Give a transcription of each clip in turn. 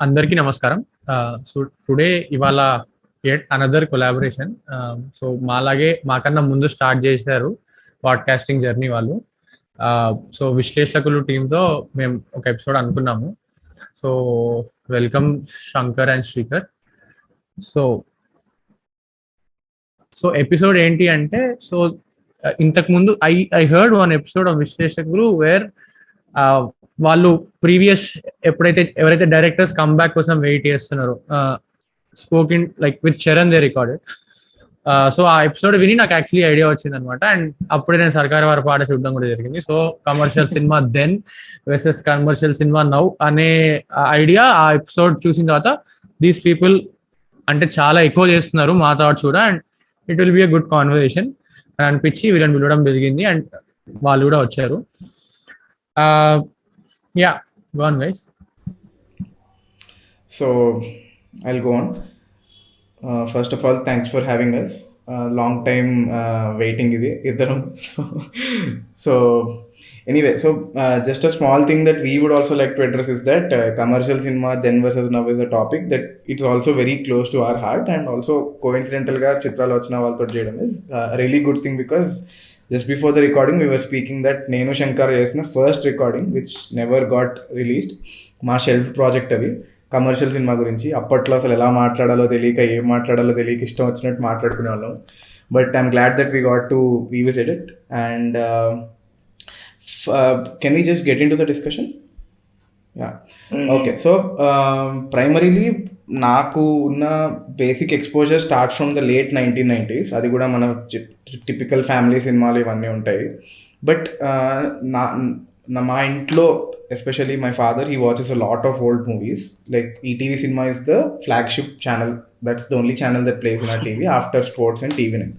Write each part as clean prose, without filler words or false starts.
అందరికీ నమస్కారం. So today ఇవాళ యెట్ అనదర్ కొలాబరేషన్. సో మాలాగే మాకన్నా ముందు స్టార్ట్ చేశారు పాడ్కాస్టింగ్ జర్నీ వాళ్ళు. సో విశ్లేషకులు టీంతో మేము ఒక ఎపిసోడ్ అనుకున్నాము. So welcome Shankar and Srikar. So so episode ఏంటి అంటే, సో ఇంతకు ముందు I heard one episode of విశ్లేషకులు వేర్ వాళ్ళు ప్రీవియస్ ఎవరైతే డైరెక్టర్స్ కమ్బ్యాక్ కోసం వెయిట్ చేస్తున్నారో, spoke in like with Charan they recorded. So ఆ ఎపిసోడ్ విని నాకు యాక్చువల్లీ ఐడియా వచ్చింది అనమాట. అండ్ అప్పుడే నేను సర్కారు వారి పాట చూడడం కూడా జరిగింది. So commercial cinema then versus commercial cinema now అనే ఐడియా ఆ ఎపిసోడ్ చూసిన తర్వాత దీస్ పీపుల్ అంటే చాలా ఎక్కువ చేస్తున్నారు మా థాట్స్ కూడా, and it will be a good conversation అని అనిపించి వీళ్ళని పిలవడం జరిగింది. అండ్ వాళ్ళు కూడా వచ్చారు. Yeah, go on, guys. So I'll go on. First of all, thanks for having us. Long time waiting iddaram. So anyway, just a small thing that we would also like to address is that commercial cinema then versus now is a topic that it's also very close to our heart, and also coincidental ga Chitra Alochana valto cheyadam is a really good thing, because just before the recording we were speaking that Nenu Shankar chesina first recording which never got released, మా shelf project అది commercial cinema గురించి. అప్పట్లో అసలు ఎలా మాట్లాడాలో తెలియక, ఏం మాట్లాడాలో తెలియక ఇష్టం వచ్చినట్టు మాట్లాడుకునే వాళ్ళం. But I'm glad that we got to revisit it. And can we just get in to the discussion? Yeah, okay. So primarily నాకు ఉన్న basic exposure start from the late 1990s. అది కూడా మన టిపికల్ ఫ్యామిలీ సినిమాలు ఇవన్నీ ఉంటాయి. But మా ఇంట్లో especially my father, he watches a lot of old movies. Like ETV cinema is the flagship channel. That's the only channel that plays in ఆ TV after sports and TV nine.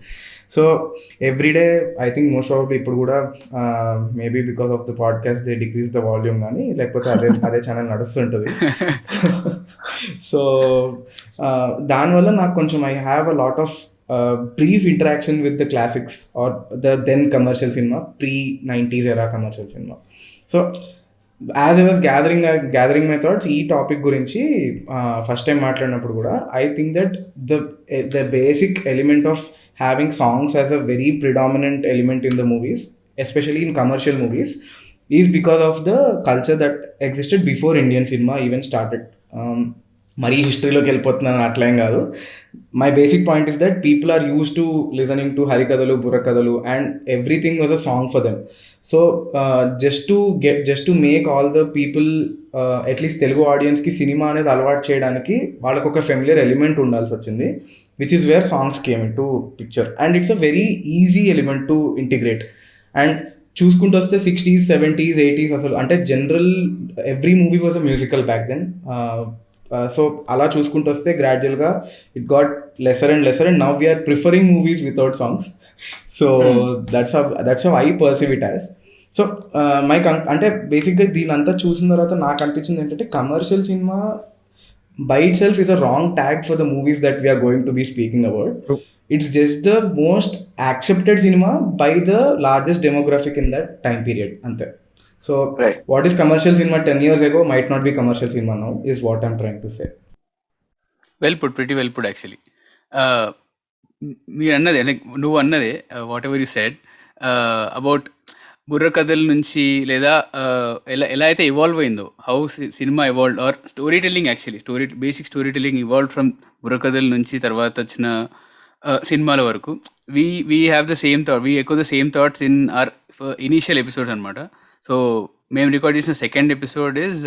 So everyday I think most of ఇప్పుడు కూడా maybe because of the podcast they decreases the volume, కానీ లేకపోతే అదే ఛానల్ నడుస్తుంటుంది. So దానివల్ల నాకు కొంచెం I have a lot of brief interaction with the classics or the then commercial cinema, pre-90s era commercial cinema. So as I was gathering my thoughts, ఈ topic గురించి ఫస్ట్ టైం మాట్లాడినప్పుడు కూడా I think that the basic element of having songs as a very predominant element in the movies, especially in commercial movies, is because of the culture that existed before Indian cinema even started. మరీ హిస్టరీలోకి వెళ్ళిపోతున్నాను అట్లేం కాదు. My basic point is that people are use to listening to హరికథలు, బుర్రకథలు, and everything was a song for them. So just to make all the people, at least Telugu ఆడియన్స్కి cinema అనేది అలవాటు చేయడానికి వాళ్ళకు ఒక ఫెమిలియర్ ఎలిమెంట్ ఉండాల్సి వచ్చింది, which is where songs came in to picture. And it's a very easy element to integrate. And చూసుకుంటూ వస్తే 60s, 70s, 80s అసలు అంటే general every movie was a musical back then. So అలా చూసుకుంటూ వస్తే గ్రాడ్యువల్గా it got lesser and lesser, and now we're preferring movies without songs. So that's how I perceive it as. So అంటే బేసిక్గా దీని అంతా చూసిన తర్వాత నాకు అనిపించింది ఏంటంటే, commercial cinema by itself is a wrong tag for the movies that we're going to be speaking about. It's just the most accepted cinema by the largest demographic in that time period, అంతే. So right. What is commercial cinema 10 years ago might not be commercial cinema now, is what I'm trying to say. Well put, pretty well put actually. మీరు అన్నదే, like నువ్వు అన్నదే, whatever you said about బుర్రకథల నుంచి లేదా ఎలా అయితే evolve అయిందో, how cinema evolve or story telling, actually basic story telling evolve from బుర్రకథల నుంచి తర్వాత వచ్చిన సినిమాల వరకు. We have the same thought, we echo the same thoughts in our initial episodes అనమాట. సో మేము రికార్డ్ చేసిన second episode is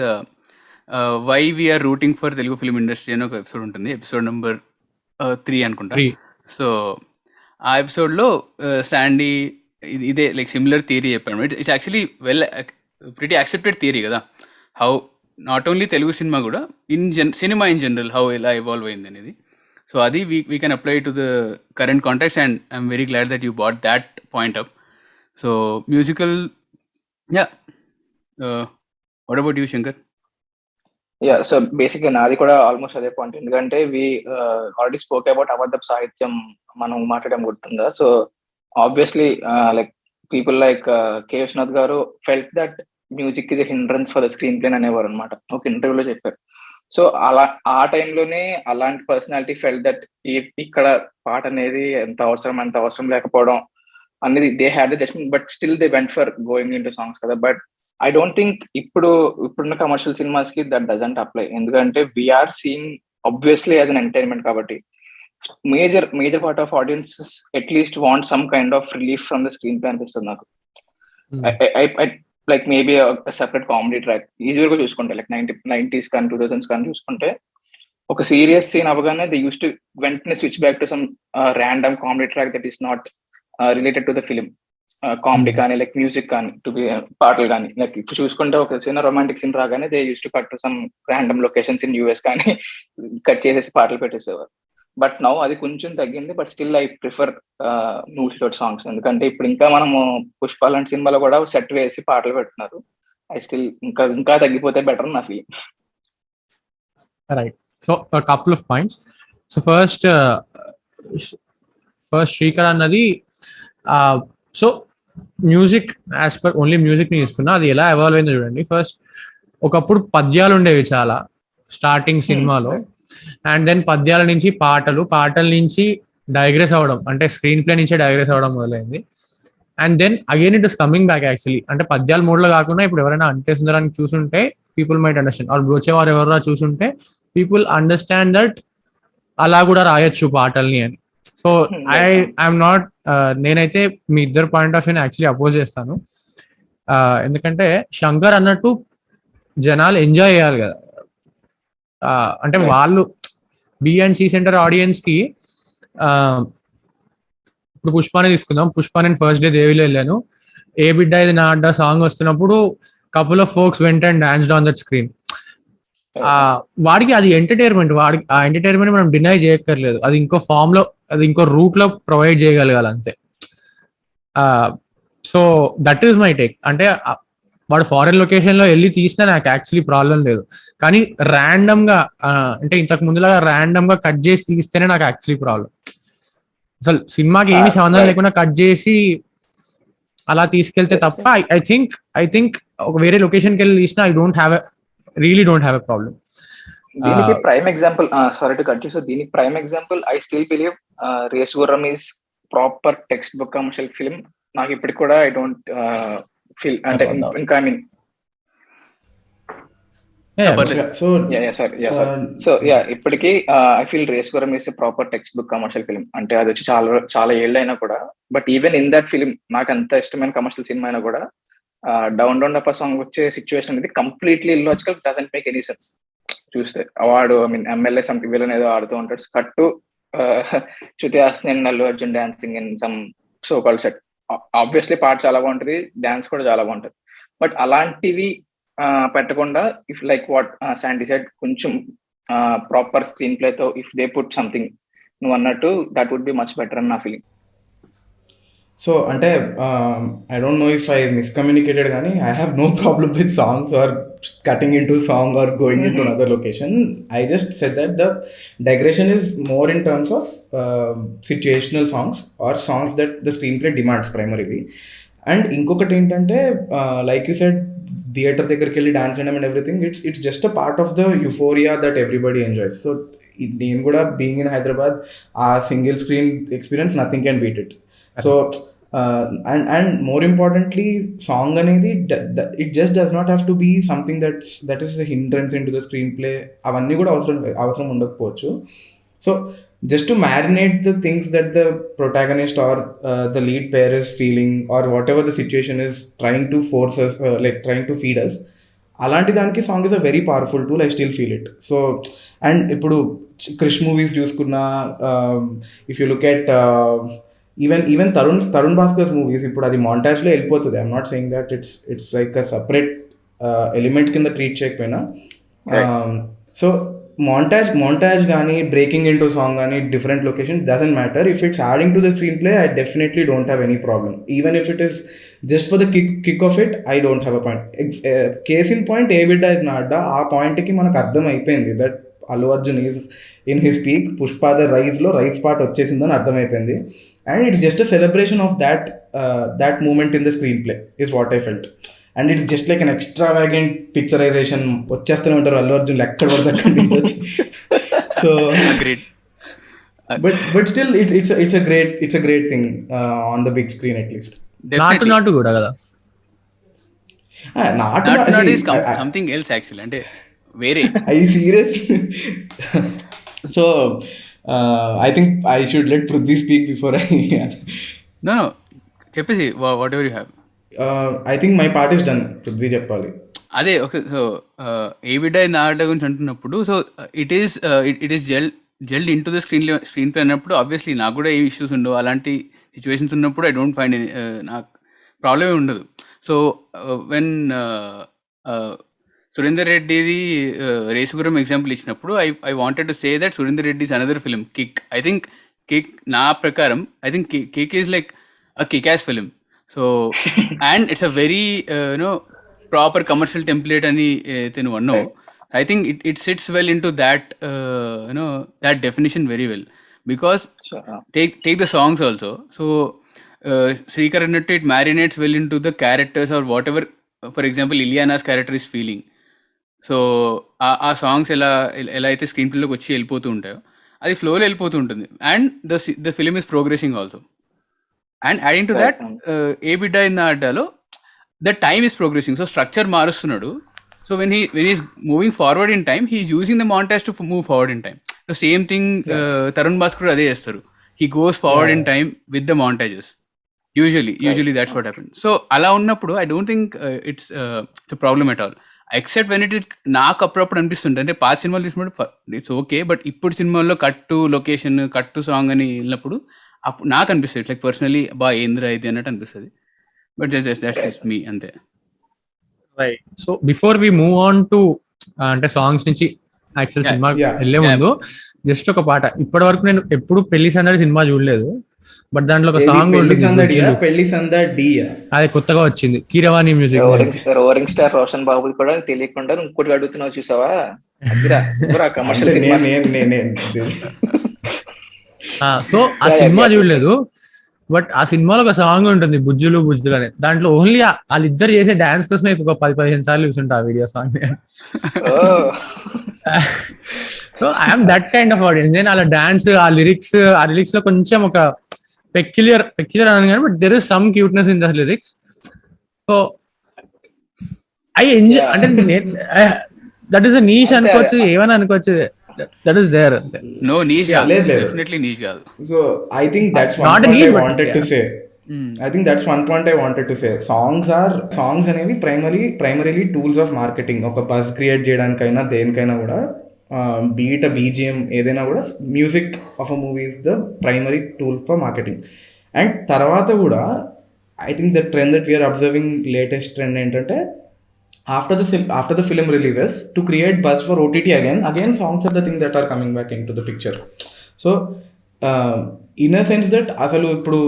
why we're rooting for Telugu film industry అని ఒక ఎపిసోడ్ ఉంటుంది, ఎపిసోడ్ నెంబర్ 3 అనుకుంటా. సో ఆ ఎపిసోడ్లో శాండీ ఇదే లైక్ సిమిలర్ థియరీ చెప్పాను. It's actually pretty accepted theory కదా, how not only Telugu cinema కూడా సినిమా ఇన్ జనరల్ హౌ ఎలా ఇవాల్వ్ అయింది అనేది. సో అది we can apply to the current contacts, and I'm very glad that you bought that point up. So musical, yeah. What about you, Shankar? Yeah so బేసిక్గా నాది కూడా almost అదే point. ఎందుకంటే we already spoke about అబద్ధ సాహిత్యం మనం మాట్లాడడం గుర్తుందా. So obviously like people like K Vishwanath garu felt that music is hindrance for the screen play అనేవారు అనమాట, ఒక ఇంటర్వ్యూలో చెప్పారు. సో అలా ఆ టైంలోనే అలాంటి పర్సనాలిటీ ఫెల్ట్ దట్ ఇక్కడ పాట అనేది ఎంత అవసరం లేకపోవడం అనేది they had the judgement, but still they went for going into songs కదా. బట్ ఐ డోంట్ థింక్ ఇప్పుడున్న కమర్షియల్ సినిమాస్ కి దట్ డజంట్ అప్లై. ఎందుకంటే we're seeing obviously as an entertainment కాబట్టి major part of audiences at least want some kind of relief from the screen play అనిపిస్తుంది నాకు. Like maybe separate comedy track ఈజీగా చూసుకుంటే like 90s కానీ 2000s కానీ చూసుకుంటే ఒక సీరియస్ సీన్ అవగానే దే యూస్ టు వెంటనే switch back to some random comedy track that is not related to the film. Comedy కానీ లైక్ మ్యూజిక్ కానీ పాటలు కానీ లైక్ ఇప్పుడు చూసుకుంటే ఒక చిన్న రొమాంటిక్ సీన్ రాగానే they use to cut to some random locations in US కానీ కట్ చేసేసి పాటలు పెట్టేసేవారు. బట్ నౌ అది కొంచెం తగ్గింది, but still I prefer movie songs. ఎందుకంటే ఇప్పుడు ఇంకా మనము పుష్ప లాంటి సినిమాలో కూడా సెట్ వేసి పాటలు పెడుతున్నారు. ఐ స్టిల్ ఇంకా తగ్గిపోతే బెటర్ నా feeling. Right. So couple of points. So first Srikar అన్నది so music as per only music ని తీసుకున్నా అది ఎలా ఎవాల్వ్ అయిందో చూడండి. ఫస్ట్ ఒకప్పుడు పద్యాలు ఉండేవి చాలా స్టార్టింగ్ సినిమాలో, అండ్ దెన్ పద్యాల నుంచి పాటల నుంచి డైగ్రెస్ అవ్వడం, అంటే స్క్రీన్ ప్లే నుంచే డైగ్రెస్ అవ్వడం మొదలైంది. And then again it is coming back actually. అంటే పద్యాల మోడ్లో కాకుండా ఇప్పుడు ఎవరైనా అంటే సుందరానికి చూసుంటే పీపుల్ మైట్ అండర్స్టాండ్, వాళ్ళు వచ్చేవారు ఎవరైనా చూసుంటే పీపుల్ అండర్స్టాండ్ దట్ అలా కూడా రాయొచ్చు పాటల్ని అని. సో ఐఎమ్ నాట్ నేనైతే మీ ఇద్దరు పాయింట్ ఆఫ్ వ్యూని యాక్చువల్లీ అపోజ్ చేస్తాను. ఎందుకంటే శంకర్ అన్నట్టు జనాలు ఎంజాయ్ చేయాలి కదా. అంటే వాళ్ళు B and C center audience కి ఇప్పుడు పుష్పాని తీసుకుందాం. పుష్ప నేను ఫస్ట్ డే దేవిలో వెళ్ళాను. ఏ బిడ్డ ఇది నా అడ్డ సాంగ్ వస్తున్నప్పుడు couple of folks went and danced on that screen. వాడికి అది ఎంటర్టైన్మెంట్, వాడికి ఆ ఎంటర్టైన్మెంట్ మనం డినై చేయక్కర్లేదు. అది ఇంకో ఫామ్ లో, అది ఇంకో రూట్ లో ప్రొవైడ్ చేయగలగాలి అంతే. So that is my take. అంటే వాడు ఫారెన్ లొకేషన్ లో వెళ్ళి తీసినా నాకు యాక్చువల్లీ ప్రాబ్లం లేదు, కానీ ర్యాండమ్ గా అంటే ఇంతకు ముందులాగా ర్యాండమ్ గా కట్ చేసి తీస్తేనే నాకు యాక్చువల్లీ ప్రాబ్లం. అసలు సినిమాకి ఏమి సంబంధం లేకుండా కట్ చేసి అలా తీసుకెళ్తే తప్ప ఐ థింక్ ఒక వేరే లొకేషన్కి వెళ్ళి తీసినా I don't have really don't have a problem. దీనికి prime example, sorry to cut you, so దీనికి prime example I still believe race Gurram is proper textbook commercial film. నాకు ఇప్పటికి కూడా ఐ డోంట్ ఫీల్ అంటే ఇంకా ఐ మీన్ ఇప్పటికీ I feel race Gurram is proper textbook commercial film. అంటే అది వచ్చి చాలా ఏళ్ళు అయినా కూడా, but even in that film నాకు అంత ఇష్టమైన కమర్షియల్ సినిమా అయినా కూడా డౌన్ డౌన్ అప్ సాంగ్ వచ్చే సిచ్యువేషన్ అనేది completely illogical, doesn't make any sense. చూస్తే వాడు I mean MLA some villain ఏదో ఆడుతూ ఉంటాడు, cut Shruti Haasan Allu Arjun dancing in some so called set. Obviously పాట చాలా బాగుంటుంది, డాన్స్ కూడా చాలా బాగుంటుంది, బట్ అలాంటివి పెట్టకుండా if like what Sandy said కొంచెం ప్రాపర్ స్క్రీన్ ప్లేతో ఇఫ్ దే పుట్ సంథింగ్ నువ్వు అన్నట్టు that would be much better అని నా ఫీలింగ్. సో అంటే I don't know if I miscommunicated, కానీ I have no problem with songs or cutting into song or going into another location. I just said that the digression is more in terms of situational songs or songs that the screenplay demands primarily. And inkokati entante like you said, theater దగ్గరికి వెళ్ళి dance చేయడం and everything, it's just a part of the euphoria that everybody enjoys. So నేను కూడా being in Hyderabad, a single screen experience, nothing can beat it. So and more importantly, song అనేది it just does not have to be something that is a hindrance into the screenplay. అవన్నీ కూడా అవసరం ఉండకపోవచ్చు. So just to marinate the things that the protagonist or the lead pair is feeling, or whatever the situation is trying to force us, like trying to feed us, అలాంటి దానికి song is a very powerful tool. I still feel it. So and ఇప్పుడు Krish movies చూసుకున్నా, if you look at even Tarun Bhaskar movies, ఇప్పుడు అది మాంటాజ్లో వెళ్ళిపోతుంది. I'm not saying that it's like a separate element కింద treat చేయకపోయినా. So montage కానీ breaking into song కానీ different locations doesn't matter. If it's adding to the screenplay, I definitely don't have any problem. Even if it is just for the kick of it, I don't have a point. Case in point, ఏ బిడ్డ ఇది నాడ్డా, ఆ పాయింట్కి మనకు అర్థం అయిపోయింది that Allu Arjun is in his peak. Pushpa the రైజ్లో రైజ్ పార్ట్ వచ్చేసిందని అర్థమైపోయింది. And it's just a celebration of that moment in the screen play is what I felt. And it's just like an extravagant picturisation. వచ్చేస్తూనే ఉంటారు అల్లు అర్జున్ ఎక్కడ పడితే అక్కడి నుంచి వచ్చి. So but still it's a great thing on the big screen at least. నాటు కూడా కదా, సంథింగ్ ఎల్స్ యాక్చువల్లీ, అంటే వేరే. I serious. So I think I should let Prithvi speak before I. No చెప్పేసి whatever you have. I think my part is done. Prithvi చెప్పాలి. అదే okay. So ఏ బిడ్డ ఇది నాట గురించి అంటున్నప్పుడు, so it is gelled in to the screen play అన్నప్పుడు obviously నాకు కూడా ఏ ఇష్యూస్ ఉండవు. అలాంటి సిచ్యువేషన్స్ ఉన్నప్పుడు ఐ డోంట్ ఫైండ్ నాకు ప్రాబ్లమే ఉండదు. సో వెన్ సురేందర్ రెడ్డిది రేసుగురం ఎగ్జాంపుల్ ఇచ్చినప్పుడు I wanted to say that Surender Reddy is another film Kick. I think Kick నా ప్రకారం I think Kick is like a kick as film. So and it's a very proper commercial template అని నువ్వు అన్నావు. I think it sits well into that that definition very well, because take the songs also. So Srikar annattu, it marinates well into the characters or whatever. For example, Ilyana's character is feeling. So ఆ songs ఎలా అయితే screen ప్లేలోకి వచ్చి వెళ్ళిపోతూ ఉంటాయో అది ఫ్లోలో వెళ్ళిపోతూ ఉంటుంది. And the film is progressing also. And adding to that ఏ బిడ్డ ఇన్ ద అడ్డాలో the time is progressing. So structure మారుస్తున్నాడు. So when he's moving forward in time, he's using the montage to move forward in time. The same thing Tarun Bhaskar ade chestaru. He goes forward in time with the montages. Usually that's what happens. So ala unnappudu I don't think it's a problem at all. Except when it is నాకు అప్పుడప్పుడు అనిపిస్తుంది, అంటే పాత సినిమాలు చూసినప్పుడు it's okay, but ఇప్పుడు సినిమాల్లో కట్టు లొకేషన్ కట్టు సాంగ్ అని వెళ్ళినప్పుడు అప్పుడు నాకు అనిపిస్తుంది ఇట్స్ లైక్ పర్సనలీ ఏంద్రా ఇది అన్నట్టు అనిపిస్తుంది. బట్ దట్స్ జస్ట్ మీ అంతే. Right. So before we move on to అంటే సాంగ్స్ నుంచి యాక్చువల్ సినిమా వెళ్ళే ముందు జస్ట్ ఒక పాట. ఇప్పటి వరకు నేను ఎప్పుడు పెళ్లి సందడి సినిమా చూడలేదు, బట్ దాంట్లో ఒక సాంగ్ పెళ్లి సందడి అది కొత్తగా వచ్చింది, Keeravani music. Roaring star Roshan Babu కూడా తెలియకుండా ఇంకోటి అడుగుతున్నావు చూసావా. సో ఆ సినిమా చూడలేదు, బట్ ఆ సినిమాలో ఒక సాంగ్ ఉంటుంది బుజ్జులు బుజ్జులు అని. దాంట్లో ఓన్లీ వాళ్ళిద్దరు చేసే డాన్స్ కోసమే ఒక 10-15 సార్లు చూసుంటా ఆ video song. So I'm that kind of audience. నేను అలా డాన్స్ ఆ లిరిక్స్ లో కొంచెం ఒక పెక్యులర్ అని కానీ, but there is some cuteness in the lyrics. So I enjoy. అంటే దట్ ఈస్ అ నీష్ అనుకోవచ్చు, ఏమని అనుకోవచ్చు. That is there. No niche, definitely niche kaadu. So I think that's one point I wanted to say. I think that's one point I wanted to say. Songs అనేవి primarily tools of marketing. ఒక buzz create చేయడానికైనా దేనికైనా కూడా beat BGM ఏదైనా కూడా music of a movie is the primary tool for marketing. And తర్వాత కూడా I think the trend that we're observing, latest trend ఏంటంటే after the film releases, to create buzz for OTT again songs are the thing that are coming back into the picture. So in a sense that asalu ippudu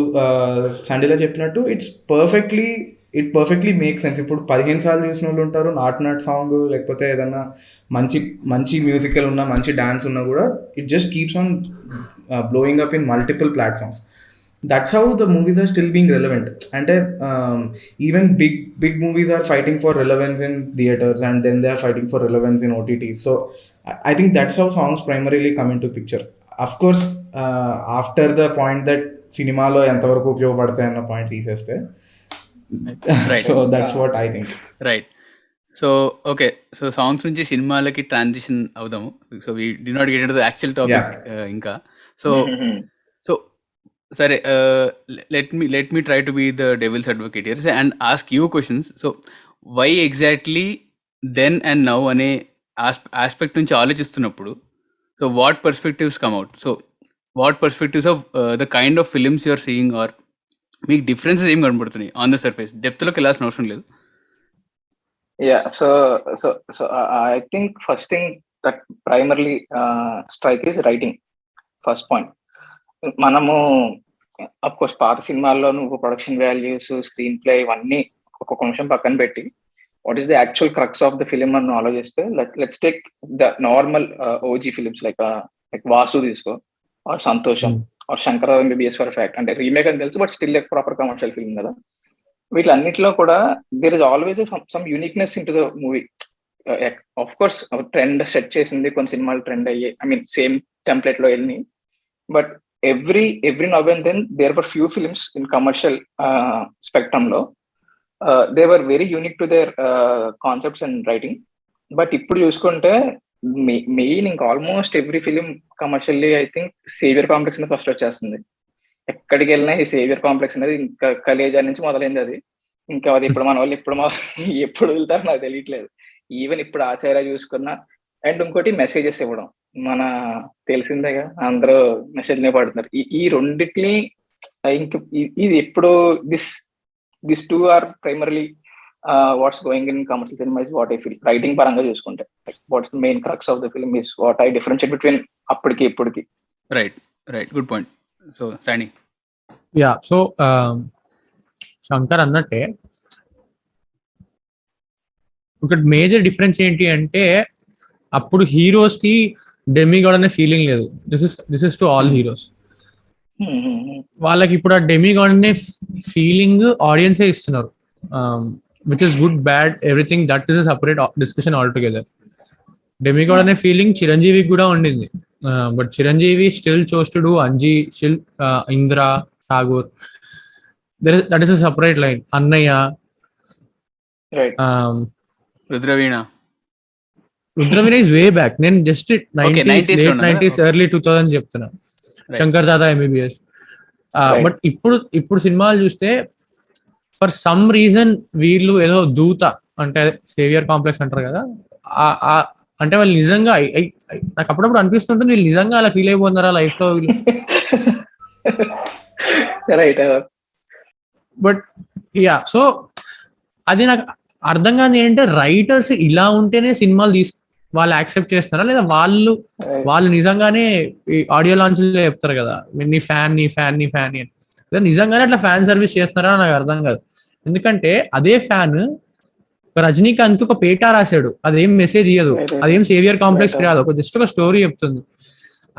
Sandila cheppinattu it perfectly makes sense. ఇప్పుడు 15 సార్లు చూసిన వాళ్ళు ఉంటారు. Not song లేకపోతే ఏదన్నా మంచి musical ఉన్నా మంచి డాన్స్ ఉన్నా కూడా it just keeps on blowing up in multiple platforms. That's how the movies are still being relevant. And even big movies are fighting for relevance in theaters, and then they are fighting for relevance in OTT. So I think that's how songs primarily come into picture. Of course, after the point that cinema lo enta varaku upayogapadathai anna point teeseste. Right. So that's what I think. Right. So okay, so songs nunchi cinema laki transition avdamu. So we did not get into the actual topic inka. So సరే, let me try to be the devil's advocate here and ask you questions. So why exactly then and now అనే aspect నుంచి ఆలోచిస్తున్నప్పుడు, so what perspectives come out? So what perspectives of the kind of films you are seeing, or మీకు differences ఏం కనబడుతున్నాయి on the surface? డెప్త్లోకి వెళ్ళాల్సిన అవసరం లేదు. Yeah, so I think first thing that primarily strike is writing. First point. మనము of course పాత సినిమాల్లో నువ్వు ప్రొడక్షన్ వాల్యూస్, స్క్రీన్ ప్లే ఇవన్నీ ఒక్కొక్క నిమిషం పక్కన పెట్టి what is the actual crux of the film అని ఆలోచిస్తే let's take the normal OG films like Vasu తీసుకో, or Santosham, or Shankar MBBS for fact. అంటే రీమేక్ అని తెలుసు, but still proper commercial film కదా. వీటిలన్నిటిలో కూడా there is always some uniqueness in to the movie. Of course trend set చేసింది, కొన్ని సినిమాలు ట్రెండ్ అయ్యాయి, ఐ మీన్ సేమ్ టెంప్లెట్ లో వెళ్ళి. But every now and then there were few films in commercial spectrum lo they were very unique to their concepts and writing. But ippudu chuskunte main inka almost every film commercially I think savior complex ne first vachestundi. ekkadiki elna ee savior complex anedi inka kaleja nunchi modalaindi అది. ఇంకా అది ఇప్పుడు మన వాళ్ళు ఎప్పుడు వెళ్తారో నాకు తెలియట్లేదు. ఈవెన్ ఇప్పుడు ఆచార్య చూసుకున్నా. అండ్ ఇంకోటి మెసేజెస్ ఇవ్వడం, మన తెలిసిందేగా అందరూ మెసేజ్నే పడుతున్నారు. ఈ రెండిట్ని ఇంక ఇది ఎప్పుడు this two are primarily what's going in commercial cinema is what I feel. Writing పరంగా చూసుకుంటే what's the main crux of the film is what I differentiate between అప్పటికి ఇప్పటికి. Right right, good point. So సాని. Yeah, so Shankar అన్నట్టే ఒక major difference ఏంటి అంటే అప్పుడు హీరోస్ కి డెమిగాడ్ అనే ఫీలింగ్ లేదు. This is to all heroes. వాళ్ళకి ఇప్పుడు ఆ డెమిగాడ్ అనే ఫీలింగ్ ఆడియన్సే ఇస్తున్నారు. Which is good bad everything, that is separate discussion all together. Demigod అనే ఫీలింగ్ చిరంజీవికి కూడా ఉండింది, but Chiranjeevi still chose to do Anji, Indra, Tagore. That is a separate line. Annayya, Rudraveena is way back. నేను just 90s, late 90s, early 2000s చెప్తున్నా. Shankar Dada MBBS. But ఇప్పుడు సినిమాలు చూస్తే for some reason వీళ్ళు ఏదో దూత అంటే సేవియర్ కాంప్లెక్స్ అంటారు కదా, అంటే వాళ్ళు నిజంగా నాకు అప్పుడప్పుడు అనిపిస్తుంటుంది వీళ్ళు నిజంగా అలా ఫీల్ అయిపోతున్నారా లైఫ్ లో వీళ్ళు. బట్ యా, సో అది నాకు అర్థం కాదు ఏంటంటే రైటర్స్ ఇలా ఉంటేనే సినిమాలు వాళ్ళు యాక్సెప్ట్ చేస్తున్నారా, లేదా వాళ్ళు నిజంగానే ఆడియో లాంచ్ లో చెప్తారు కదా నీ ఫ్యాన్ అని, లేదా నిజంగానే అట్లా ఫ్యాన్ సర్వీస్ చేస్తున్నారా నాకు అర్థం కాదు. ఎందుకంటే అదే ఫ్యాన్ రజనీకాంత్ ఒక పేటా రాశాడు, అదేం మెసేజ్ ఇయ్యదు, అదేం సేవియర్ కాంప్లెక్స్ కాదు, జస్ట్ ఒక స్టోరీ చెప్తుంది.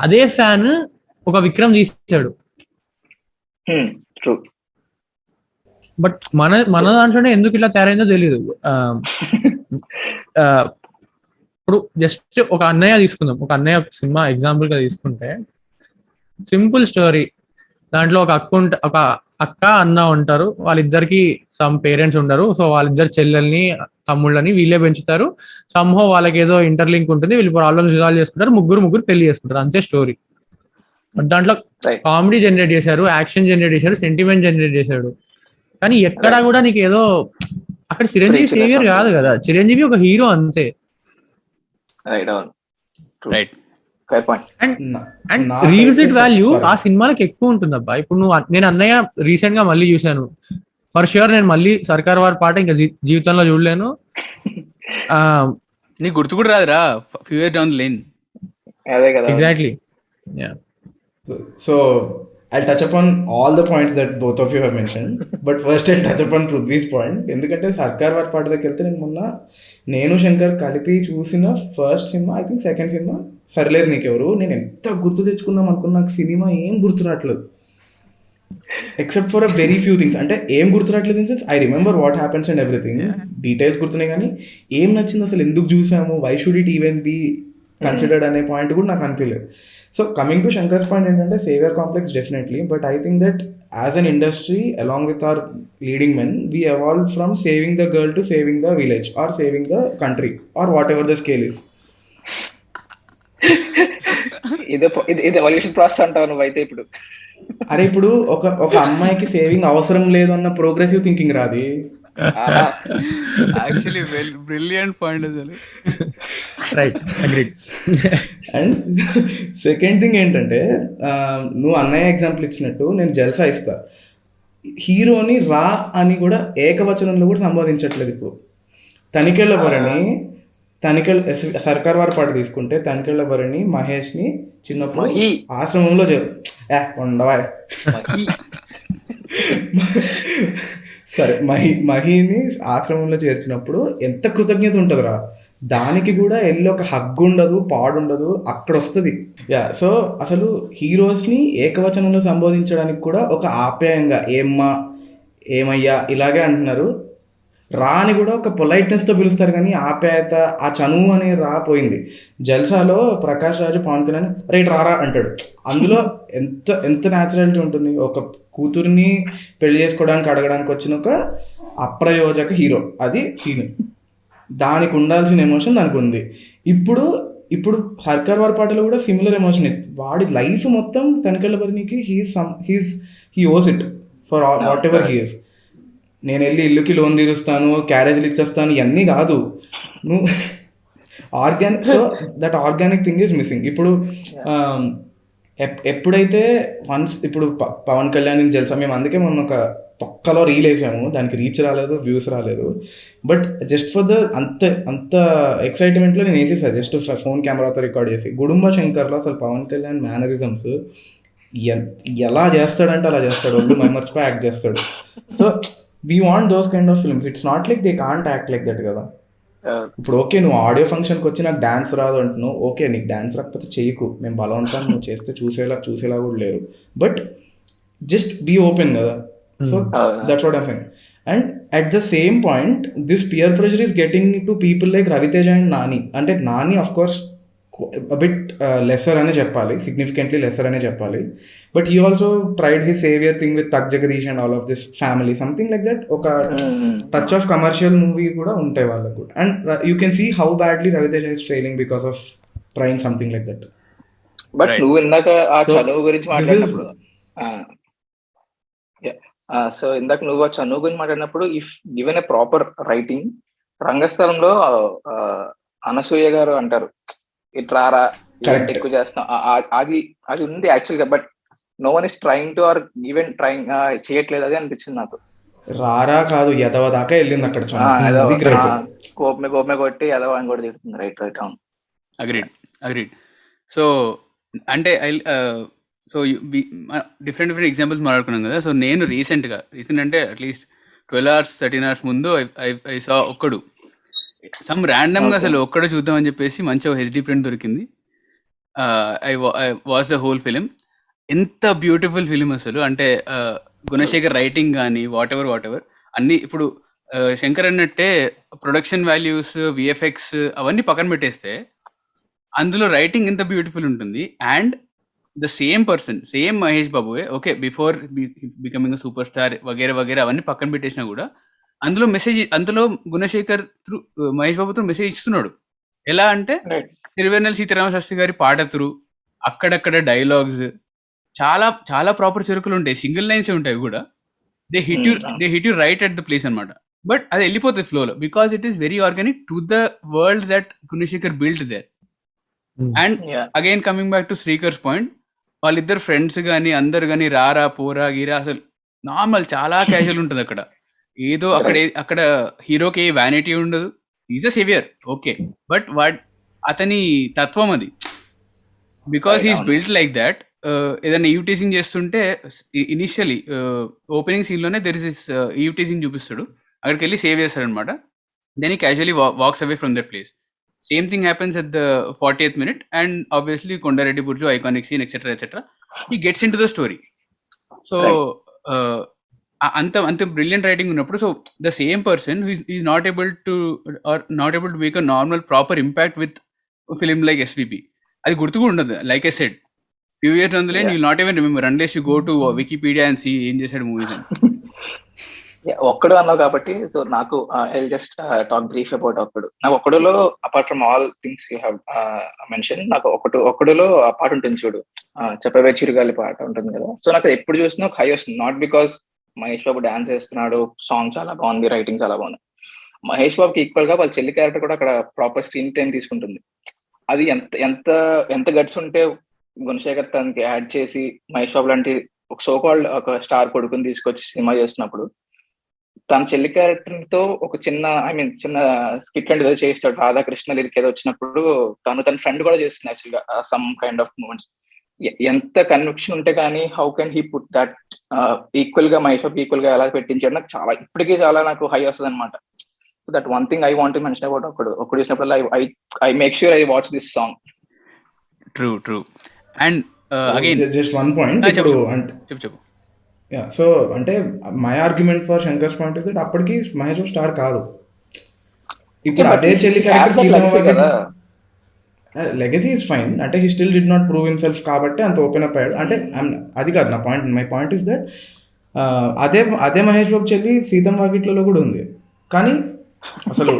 అదే ఫ్యాన్ ఒక విక్రమ్ తీసాడు. బట్ మన దాంట్లోనే ఎందుకు ఇట్లా తయారైందో తెలియదు. ఇప్పుడు జస్ట్ ఒక అన్నయ్య తీసుకుందాం, ఒక అన్నయ్య సినిమా ఎగ్జాంపుల్ గా తీసుకుంటే సింపుల్ స్టోరీ. దాంట్లో ఒక అక్క అన్న ఉంటారు, వాళ్ళిద్దరికి సమ్ పేరెంట్స్ ఉండరు, సో వాళ్ళిద్దరు చెల్లెల్ని తమ్ముళ్ళని వీళ్ళే పెంచుతారు. సమ్హో వాళ్ళకి ఏదో ఇంటర్లింక్ ఉంటుంది, వీళ్ళు ప్రాబ్లమ్స్ రిజాల్వ్ చేసుకుంటారు, ముగ్గురు పెళ్లి చేసుకుంటారు, అంతే స్టోరీ. బట్ దాంట్లో కామెడీ జనరేట్ చేశారు, యాక్షన్ జనరేట్ చేశారు, సెంటిమెంట్ జనరేట్ చేశాడు. కానీ ఎక్కడా కూడా నీకు ఏదో అక్కడ చిరంజీవి సేవియర్ కాదు కదా, చిరంజీవి ఒక హీరో అంతే. అండ్ రీవిజిట్ వాల్యూ ఆ సినిమాలకు ఎక్కువ ఉంటుంది అబ్బా. ఇప్పుడు నేను అన్నయ్య రీసెంట్ గా మళ్ళీ చూశాను, ఫర్ ష్యూర్ నేను మళ్ళీ సర్కార్ వారి పాట ఇంకా జీవితంలో చూడలేను. నీకు గుర్తు కూడా రాదురా few years down the line. Exactly. So I'll touch upon all the points that both of you have mentioned, but first I'll touch upon Prithvi's point. ఎందుకంటే సర్కార్ వారి పాట దగ్గరికి వెళ్తే నేను శంకర్ కలిపి చూసిన ఫస్ట్ సినిమా, ఐ థింక్ సెకండ్ సినిమా సరిలేరు నీకెవరు. నేను ఎంత గుర్తు తెచ్చుకుందాం అనుకున్నా, నాకు సినిమా ఏం గుర్తురాట్లేదు except for a very few things. అంటే ఏం గుర్తురాట్లేదు in sense I remember what happens and everything, details గుర్తున్నాయి, కానీ ఏం నచ్చింది అసలు, ఎందుకు చూసాము, why should it even be considered అనే పాయింట్ కూడా నాకు అనిపించలేదు. So coming to Shankar's point ఏంటంటే saviour complex definitely, but I think that as an industry along with our leading men we evolve from saving the girl to saving the village or saving the country or whatever the scale is. ఇది evolution process అంటావు నువ్వు అయితే. ఇప్పుడు అరే ఇప్పుడు ఒక అమ్మాయికి saving అవసరం లేదు అన్న ప్రోగ్రెసివ్ థింకింగ్ రాది. యాక్చువల్లీ బ్రిలియంట్ పాయింట్ అసలు. Right, agreed. And second thing ఏంటంటే నువ్వు అన్నయ్య ఎగ్జాంపుల్ ఇచ్చినట్టు నేను జల్సా ఇస్తా, హీరోని రా అని కూడా ఏకవచనంలో కూడా సంబోధించట్లేదు. ఇప్పుడు తనికెళ్ళ భరణి సర్కార్ వారి పాట తీసుకుంటే తనికెళ్ళ భరణి మహేష్ని చిన్నప్పుడు మహి. ఆశ్రమంలో ఉండవా మహి. సరే మహిని ఆశ్రమంలో చేర్చినప్పుడు ఎంత కృతజ్ఞత ఉంటుందిరా, దానికి కూడా వెళ్ళి ఒక హగ్ ఉండదు, పాడుండదు, అక్కడ వస్తుంది. సో అసలు హీరోస్ని ఏకవచనంలో సంబోధించడానికి కూడా ఒక ఆప్యాయంగా ఏమ్మా ఏమయ్యా ఇలాగే అంటున్నారు. రాని కూడా ఒక పొలైట్నెస్తో పిలుస్తారు, కానీ ఆప్యాయత ఆ చనువు అనే పోయింది. జల్సాలో ప్రకాష్ రాజు పవన్ కళ్యాణ్ రైట్ రారా అంటాడు. అందులో ఎంత ఎంత న్యాచురాలిటీ ఉంటుంది. ఒక కూతుర్ని పెళ్లి చేసుకోవడానికి అడగడానికి వచ్చిన ఒక అప్రయోజక హీరో, అది సీన్. దానికి ఉండాల్సిన ఎమోషన్ దానికి ఉంది. ఇప్పుడు సర్కార్ వారి పాటలో కూడా సిమిలర్ ఎమోషన్. వాడి లైఫ్ మొత్తం తనికెళ్ళ భరణికి హీ ఓస్ it for what ever he is. నేను వెళ్ళి ఇల్లుకి లోన్ తీరుస్తాను, క్యారేజ్లు ఇచ్చేస్తాను, ఇవన్నీ కాదు. నువ్వు organic, so that organic thing is missing. ఇప్పుడు ఎప్పుడైతే ఇప్పుడు పవన్ కళ్యాణ్ జల్సా, మేము అందుకే మొన్న ఒక తొక్కలో రీల్ వేసాము, దానికి రీచ్ రాలేదు, వ్యూస్ రాలేదు. బట్ జస్ట్ ఫర్ అంత ఎక్సైట్మెంట్లో నేను వేసేసా, జస్ట్ ఫోన్ కెమెరాతో రికార్డ్ చేసి. గుడుంబ శంకర్లో అసలు పవన్ కళ్యాణ్ మేనరిజమ్స్ ఎలా చేస్తాడంటే అలా చేస్తాడు, ఒళ్ళు మైమర్చిపోయి యాక్ట్ చేస్తాడు. So we want those kind of films. It's not like they can't act like that కదా. ఇప్పుడు ఓకే, నువ్వు ఆడియో ఫంక్షన్కి వచ్చి నాకు డాన్స్ రాదు అంటున్నావు, ఓకే నీకు డాన్స్ రాకపోతే చేయకు, మేము బలవంతం నువ్వు చేస్తే చూసేలా కూడా లేరు. బట్ జస్ట్ బీ ఓపెన్ కదా. So that's what I'm saying. And at the same point this peer pressure is getting to people like Raviteja and Nani. అంటే Nani of course bit lesser అనే చెప్పాలి, సిగ్నిఫికెంట్లీ లెసర్ అనే చెప్పాలి. But he also tried his saviour thing with Tuck Jagadish and all of this family, something like that. ఒక touch of commercial movie కూడా ఉంటాయి వాళ్ళకు. And you can see how badly Raviteja is failing because of trying something like that. But నువ్వు ఇందాక ఆ చనువు గురించి మాట్లాడినప్పుడు సో ఇందాక నువ్వు ఆ చనువు గురించి మాట్లాడినప్పుడు, if given a proper writing, రంగస్థలంలో అనసూయ గారు అంటారు ఇట్రారా ఎక్కువ చేస్తాం, అది ఉంది యాక్చువల్ గా. But no one is trying to or even trying చేయట్లేదు, అది అనిపించింది నాకు. రారా కాదు ఎదవ దాకా వెళ్ళింది అక్కడ, కోపమే కొట్టి ఎదవ అని కూడా తిడుతుంది. రైట్ అవును, అగ్రీడ్. సో అంటే సో డిఫరెంట్ ఎగ్జాంపుల్స్ మాట్లాడుకున్నాం కదా. సో నేను రీసెంట్ అంటే అట్లీస్ట్ 12 hours 13 hours ముందు ఐ సా ఒక్కడు సమ్ ర్యాండమ్గా అసలు ఒక్కడే చూద్దామని చెప్పేసి మంచిగా హెచ్డి ప్రింట్ దొరికింది. I watch the whole film. ఎంత బ్యూటిఫుల్ ఫిలిం అసలు. అంటే గుణశేఖర్ రైటింగ్ కానీ వాట్ ఎవర్ అన్నీ. ఇప్పుడు శంకర్ అన్నట్టే ప్రొడక్షన్ వాల్యూస్, విఎఫ్ఎక్స్ అవన్నీ పక్కన పెట్టేస్తే అందులో రైటింగ్ ఎంత బ్యూటిఫుల్ ఉంటుంది. And the same person, same Mahesh బాబువే, okay before becoming super star వగేరా అవన్నీ పక్కన పెట్టేసినా కూడా అందులో Gunasekhar through Mahesh Babu through message ఇస్తున్నాడు. ఎలా అంటే సిరివెన్నెల సీతారామ శాస్త్రి గారి పాట త్రూ, అక్కడక్కడ డైలాగ్స్, చాలా చాలా ప్రాపర్ చెరుకులు ఉంటాయి, సింగిల్ లైన్స్ ఉంటాయి కూడా. They hit you right at the place అనమాట. బట్ అది వెళ్ళిపోతుంది ఫ్లోలో, because it is very organic to the world that Gunasekhar built there. And again coming back to Srikar's point, వాళ్ళిద్దరు ఫ్రెండ్స్ కానీ అందరు కానీ రారా పోరా గీరా అసలు నార్మల్, చాలా క్యాజువల్ ఉంటుంది అక్కడ. ఏదో అక్కడ హీరోకి ఏ వ్యానిటీ ఉండదు, is a saviour okay. But అతని తత్వం అది, because he's built like that. ఏదైనా ఈవ్ టీజింగ్ చేస్తుంటే ఇనిషియలీ ఓపెనింగ్ సీన్ లోనే దెర్ ఇస్ ఈవ్ టీజింగ్ చూపిస్తాడు, అక్కడికి వెళ్ళి సేవ్ చేస్తాడు అనమాట. Then he casually walks away from that place. Same thing happens at the 40th minute, and obviously Kondareddy Burju iconic scene etcetera he gets in to the story. So అంత brilliant writing ఉన్నప్పుడు, so the same person is not able to make a normal proper impact with film like SVP. అది గుర్తు కూడా ఉండదు. Like I said, few years అందులో you not even remember unless you go to Wikipedia and see ఏం చేశాడు movies అని. ఒక్కడు అన్నావు కాబట్టి, సో నాకు I just talk brief about Okkadu. నాకు ఒక్కడులో apart from all things you have mention, నాకు ఒక్కడులో ఆ పాట ఉంటుంది చూడు, చెప్పవే చిరుగాలి పాట ఉంటుంది కదా. సో నాకు ఎప్పుడు చూసినా ఒక హై వస్తుంది. Not because Mahesh Babu dance చేస్తున్నాడు, సాంగ్ చాలా బాగుంది, రైటింగ్ చాలా బాగుంది. మహేష్ బాబుకి ఈక్వల్ గా వాళ్ళ చెల్లి క్యారెక్టర్ కూడా అక్కడ ప్రాపర్ స్క్రీన్ టైం తీసుకుంటుంది. అది ఎంత ఎంత ఎంత గట్స్ ఉంటే గుణశేఖర్ తనకి యాడ్ చేసి మహేష్ బాబు లాంటి ఒక సోకాల్డ్ ఒక స్టార్ కొడుకుని తీసుకొచ్చి సినిమా చేస్తున్నప్పుడు తన చెల్లి క్యారెక్టర్ తో ఒక చిన్న చిన్న స్కిట్ అంటే ఏదో చేస్తాడు, రాధాకృష్ణ లిరిక్ ఏదో వచ్చినప్పుడు తన ఫ్రెండ్ కూడా చేస్తుంది యాక్చువల్ గా సమ్ కైండ్ ఆఫ్ మూమెంట్స్. ఎంత కన్విక్షన్ ఉంటే కానీ how can he put that equal గా మహేష్ బాబు ఈక్వల్ గా ఎలా పెట్టించాడు నాకు చాలా ఇప్పటికీ చాలా నాకు హై వస్తుంది అనమాట. That one thing I want mention about ఒకడు చూసినప్పుడు I make sure I watch this song. True and again just one point చెప్పు. యా, సో అంటే my argument for Shankar's point is that అప్పటికి మహేష్ బాబు స్టార్ కాదు. ఇప్పుడు అదే చెల్లి క్యారెక్టర్ లెగసీ ఇస్ ఫైన్, అంటే he still did not prove himself కాబట్టి అంత ఓపెన్ అప్ అయ్యాడు. అంటే అది కాదు నా point. My point is that అదే మహేష్ బాబు చెల్లి సీతం వాకిట్లలో కూడా ఉంది, కానీ అసలు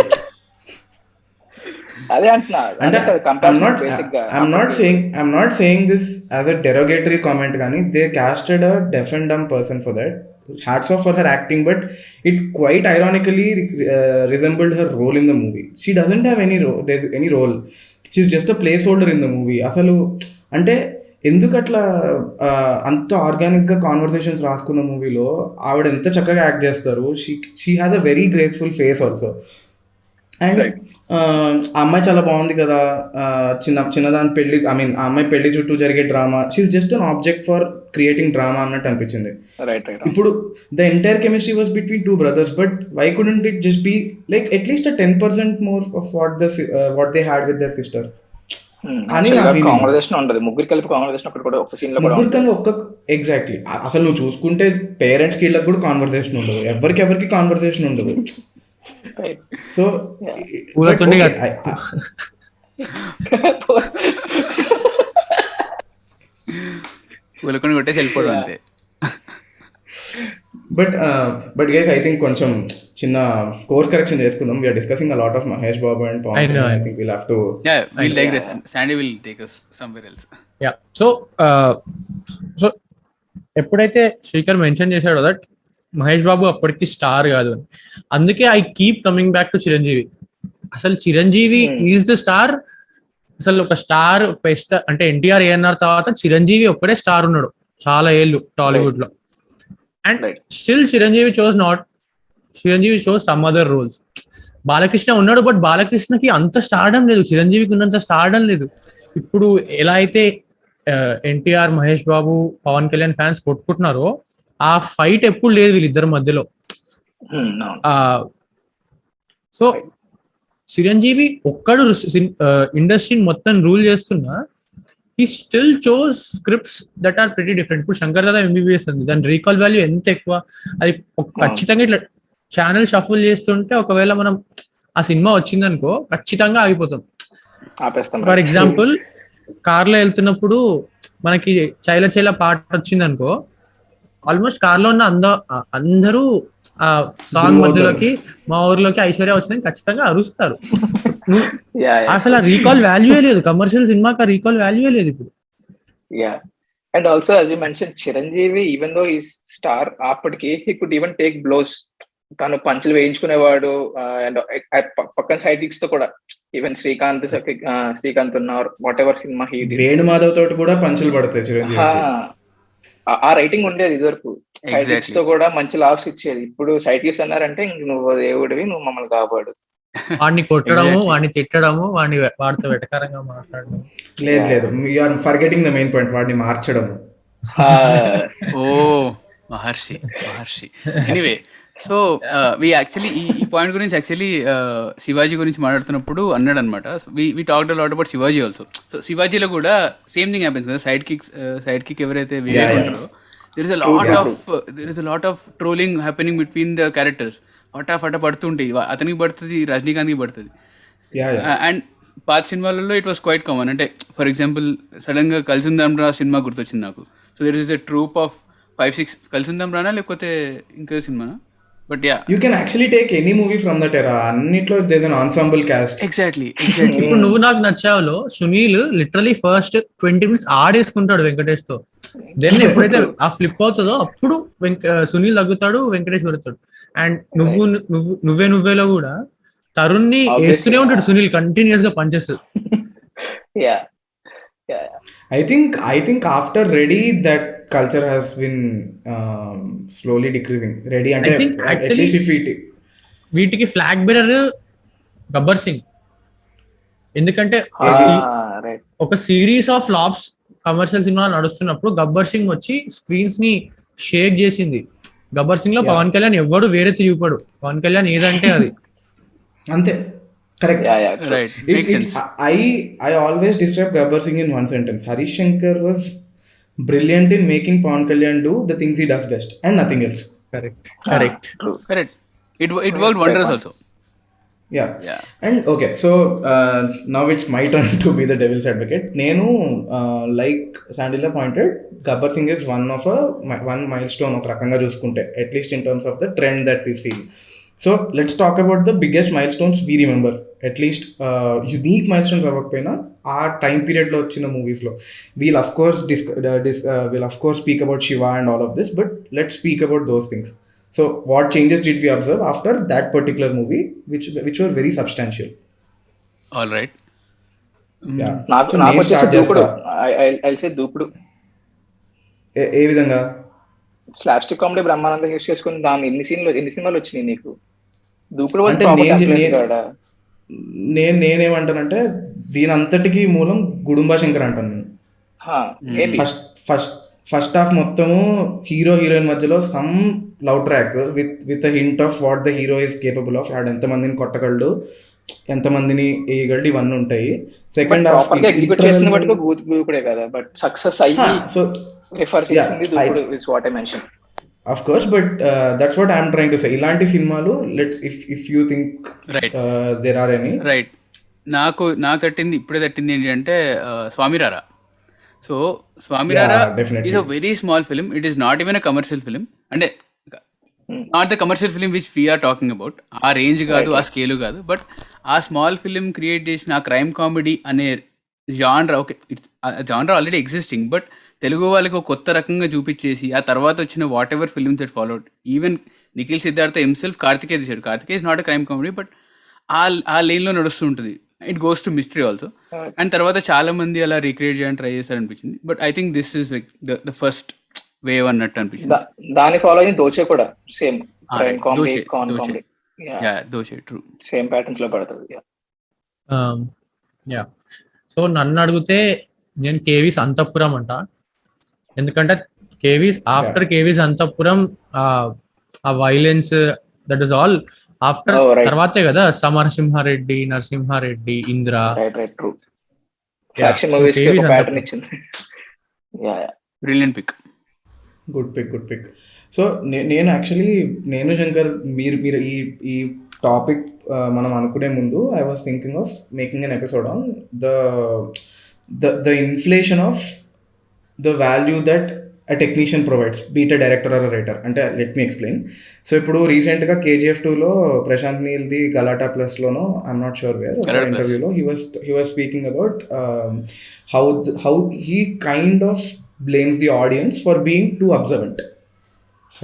అదే అంటున్నా. అంటే I'm not saying this as a derogatory comment, కానీ they casted a deaf and dumb person for that. Hats off for her acting, but it quite ironically resembled her role in the movie. She doesn't have any role. She's just a placeholder in the movie. అసలు అంటే ఎందుకు అట్లా అంత ఆర్గానిక్గా conversations రాసుకున్న మూవీలో ఆవిడ ఎంత చక్కగా యాక్ట్ చేస్తారు. She has a very grateful face also. And ఆ అమ్మాయి చాలా బాగుంది కదా, చిన్నదాని పెళ్లి, ఆ అమ్మాయి పెళ్లి చుట్టూ జరిగే drama, she's just an object for creating drama అన్నట్టు అనిపించింది. ఇప్పుడు the entire chemistry was between two brothers, but why couldn't it just be like at least 10% more of what they had with their sister అని నా feeling. ముగ్గురు కలిపి conversation అక్కడ కూడా ఒక సీన్ లో ఎగ్జాక్ట్లీ. అసలు నువ్వు చూసుకుంటే పేరెంట్స్ కి వీళ్ళకి కూడా కాన్వర్సేషన్ ఉండదు, ఎవరికి కాన్వర్సేషన్ ఉండదు. సో పూలకొని కొట్టేసి వెళ్ళిపోవడం అంతే. బట్ గైస్ ఐ థింక్ కొంచెం చిన్న కోర్స్ కరెక్షన్ చేసుకుందాం. We're discussing a lot of Mahesh Babu and Pawan. I think we'll have to we'll digress. Sandy will take us somewhere else. Yeah. So ఎప్పుడైతే శ్రీకర్ మెన్షన్ చేశాడో దట్ మహేష్ బాబు అప్పటికి స్టార్ కాదు అని, అందుకే I keep coming back to Chiranjeevi. అసలు Chiranjeevi is the star. అసలు ఒక star best అంటే ఎన్టీఆర్ ఏఎన్ఆర్ తర్వాత చిరంజీవి ఒక్కడే స్టార్ ఉన్నాడు చాలా ఏళ్ళు టాలీవుడ్ లో. And still Chiranjeevi shows some other roles. Balakrishna ఉన్నాడు, బట్ బాలకృష్ణకి అంత స్టార్డం లేదు, చిరంజీవికి ఉన్నంత స్టార్డం లేదు. ఇప్పుడు ఎలా అయితే ఎన్టీఆర్, మహేష్ బాబు, పవన్ కళ్యాణ్ ఫ్యాన్స్ కొట్టుకుంటున్నారో ఆ ఫైట్ ఎప్పుడు లేదు వీళ్ళిద్దరి మధ్యలో. సో చిరంజీవి ఒక్కడు ఇండస్ట్రీని మొత్తం రూల్ చేస్తున్నా, he still chose scripts that are pretty different. ఇప్పుడు శంకర్ దాదా ఎంబీబీఎస్ ఉంది, దాని రీకాల్ వాల్యూ ఎంత ఎక్కువ. అది ఖచ్చితంగా ఇట్లా ఛానల్ షఫుల్ చేస్తుంటే ఒకవేళ మనం ఆ సినిమా వచ్చిందనుకో ఖచ్చితంగా ఆగిపోతాం. ఫర్ ఎగ్జాంపుల్ కార్లో వెళ్తున్నప్పుడు మనకి చైల చైల పాట వచ్చిందనుకో, ఆల్మోస్ట్ కార్లో ఉన్న అందరూ ఆ సాంగ్ మధ్యలోకి మా ఊర్లోకి ఐశ్వర్య వచ్చిందని ఖచ్చితంగా అరుస్తారు. అసలు ఆ రీకాల్ వాల్యూయే లేదు, కమర్షియల్ సినిమాకి ఆ రీకాల్ వాల్యూయే లేదు ఇప్పుడు. And also as you mention Chiranjeevi even though ఈ స్టార్ అప్పటికి he could even take blows. తను పంచులు వేయించుకునేవాడు. అండ్ పక్కన సైడ్ కిక్స్ తో కూడా ఈవెన్ శ్రీకాంత్ ఉన్నారు what ever cinema he Venumadhav తోటి కూడా పంచులు పడతాయి చిరంజీవి. ఆ రైటింగ్ ఉండేది ఇదివరకు, సైడ్ కిక్స్ తో కూడా మంచి లాభ్స్ ఇచ్చేది. ఇప్పుడు సైడ్ కిక్స్ అన్నారంటే నువ్వు దేవుడివి, నువ్వు మమ్మల్ని కాపాడు. వాడిని కొట్టడము, వాడిని తిట్టడము, వాడితో వెటకారంగా మాట్లాడడం. లేదు you're forgetting the main point, వాడిని మార్చడం. ఓ Maharshi. Anyway, so we actually ఈ పాయింట్ గురించి యాక్చువల్లీ శివాజీ గురించి మాట్లాడుతున్నప్పుడు అన్నాడు అనమాట. We talked a lot about Shivaji also. So శివాజీలో కూడా సేమ్ థింగ్ హ్యాపెన్స్ కదా. సైడ్ కిక్ ఎవరైతే వివేక్ ఉంటారో, there is a lot of trolling happening between the characters. ఫటా పడుతుంటాయి, అతనికి పడుతుంది, రజనీకాంత్కి పడుతుంది. అండ్ పాత సినిమాలలో ఇట్ వాస్ క్వైట్ కామన్. అంటే ఫర్ ఎగ్జాంపుల్ సడన్ గా కలిసిందాం రా సినిమా గుర్తొచ్చింది నాకు. So there is a trope of 5-6 Kalisundam రానా లేకపోతే ఇంకో సినిమానా, but yeah you can actually take any movie from that era. అన్నిట్లో there is an ensemble cast. Exactly. ఇప్పుడు నువ్వు నాకు నచ్చావులో సునీల్ లిటరలీ ఫస్ట్ 20 minutes ఆడేసుకుంటాడు వెంకటేష్ తో. దెన్ ఎప్పుడైతే ఆ ఫ్లిప్ అవుతుందో అప్పుడు సునీల్ తగ్గుతాడు, వెంకటేష్ పెడతాడు. అండ్ నువ్వేలో కూడా తరుణ్ ని వేస్తూనే ఉంటాడు సునీల్ కంటిన్యూస్ గా పనిచేస్తాడు. I think after Ready, that culture has been slowly decreasing. Ready I అంటే think at actually least if it వీటికి ఫ్లాగ్ బెరర్ గబ్బర్ సింగ్. ఎందుకంటే ఏది రైట్. ఒక series of flops commercial cinema నడుస్తున్నప్పుడు గబ్బర్ సింగ్ వచ్చి స్క్రీన్స్ ని షేక్ చేసింది. గబ్బర్ సింగ్ లో Yeah. పవన్ కళ్యాణ్ ఎవ్వడు వేరే తిరిగిపోడు, పవన్ కళ్యాణ్ ఏదంటే అది. అంతే correct. Right, It's, make it's, sense. I always describe Gabbar Singh in one sentence. Harish Shankar was brilliant in making Pawan Kalyan do the things he does best and nothing else. Correct correct. Correct. It worked wonders also. Yeah. Yeah. And okay, so now it's my turn to be the devil's advocate. Nenu, like Sandila pointed, Gabbar Singh is one milestone ఒక రకంగా చూసుకుంటే, at least in terms of the trend that we've seen. So let's talk about the biggest milestones we remember. At least unique milestones అవ్వకపోయినా ఆ time పీరియడ్లో వచ్చిన మూవీస్లో. We'll of course speak about Shiva and all of this, but let's speak about those things. So what changes did we observe after that particular movie, which were very substantial? All right. Yeah. నాకు So నాకు నేను వచ్చేసి start దూకుడు. చేస్తా. I'll say దూకుడు. ఏ విధంగా? Slapstick comedy Brahmanandam use చేసుకుని దాని ఎన్ని సినిమాలు వచ్చినాయి నీకు? దూకుడు అంటే నేనేమంటానంటే దీని అంతటికి మూలం గుడుంబా శంకర్ అంటాను నేను. ఫస్ట్ హాఫ్ మొత్తము హీరో హీరోయిన్ మధ్యలో some love track with hint of what the hero is capable of. ఆడ ఎంతమందిని కొట్టగలడు, ఎంతమందిని వేయగలడు, ఇవన్నీ ఉంటాయి. సెకండ్ హాఫ్ ఎగ్జిక్యూట్ చేసిన మటుకు దూకుడే కదా, బట్ సక్సెస్ అయ్యి రిఫర్ చేసింది దూకుడు is what I mention. Of course, but that's what I'm trying to say. ఇలాంటి సినిమాలు if you think there are any. Right. నాకు ఇప్పుడే తట్టింది ఏంటి అంటే Swamy Ra Ra. So Swamy Ra Ra is a very small film. It is not even a commercial film. అంటే not the commercial film which we're talking about. ఆ range కాదు, ఆ స్కేల్ కాదు. బట్ ఆ స్మాల్ ఫిలిం క్రియేట్ చేసిన ఆ క్రైమ్ కామెడీ అనే genre, okay it's genre already existing, but Telugu వాళ్ళకి ఒక కొత్త రకంగా చూపించేసి ఆ తర్వాత వచ్చిన whatever films that followed, even Nikhil Siddhartha himself Karthikeya తీశాడు. Karthikeya is not a crime comedy, but ఆ లైన్లో నడుస్తుంటుంది. It goes to mystery also. And తర్వాత చాలా మంది అలా రీక్రియేట్ చేయడానికి ట్రై చేస్తారు అనిపించింది. But I think this is like the first wave అన్నట్టు అనిపించింది. దాని ఫాలో అయ్యి దోచే కూడా సేమ్ దోచే ట్రూ సేమ్ ప్యాటర్న్స్ లో పడుతుంది. సో నన్ను అడిగితే నేను కేవీస్ అంతఃపురం అంట. ఎందుకంటే కేవీస్ ఆఫ్టర్ కేవీస్ అంతఃపురం ఆ violence that is all after తర్వాతే కదా Samarasimha Reddy, Narasimha Reddy, Indra. Brilliant pick. Good pick. So నేను శంకర్ మీరు ఈ టాపిక్ మనం అనుకునే ముందు I was thinking of making an episode on the inflation of the value that a technician provides, be it a director or a writer. అంటే let me explain. సో ఇప్పుడు రీసెంట్గా KGF 2లో ప్రశాంత్ నీల్ది గలాటా ప్లస్లోనో ఐఎమ్ నాట్ షూర్ వేర్ ఇంటర్వ్యూలో he was speaking about how he kind of blames the audience for being too observant.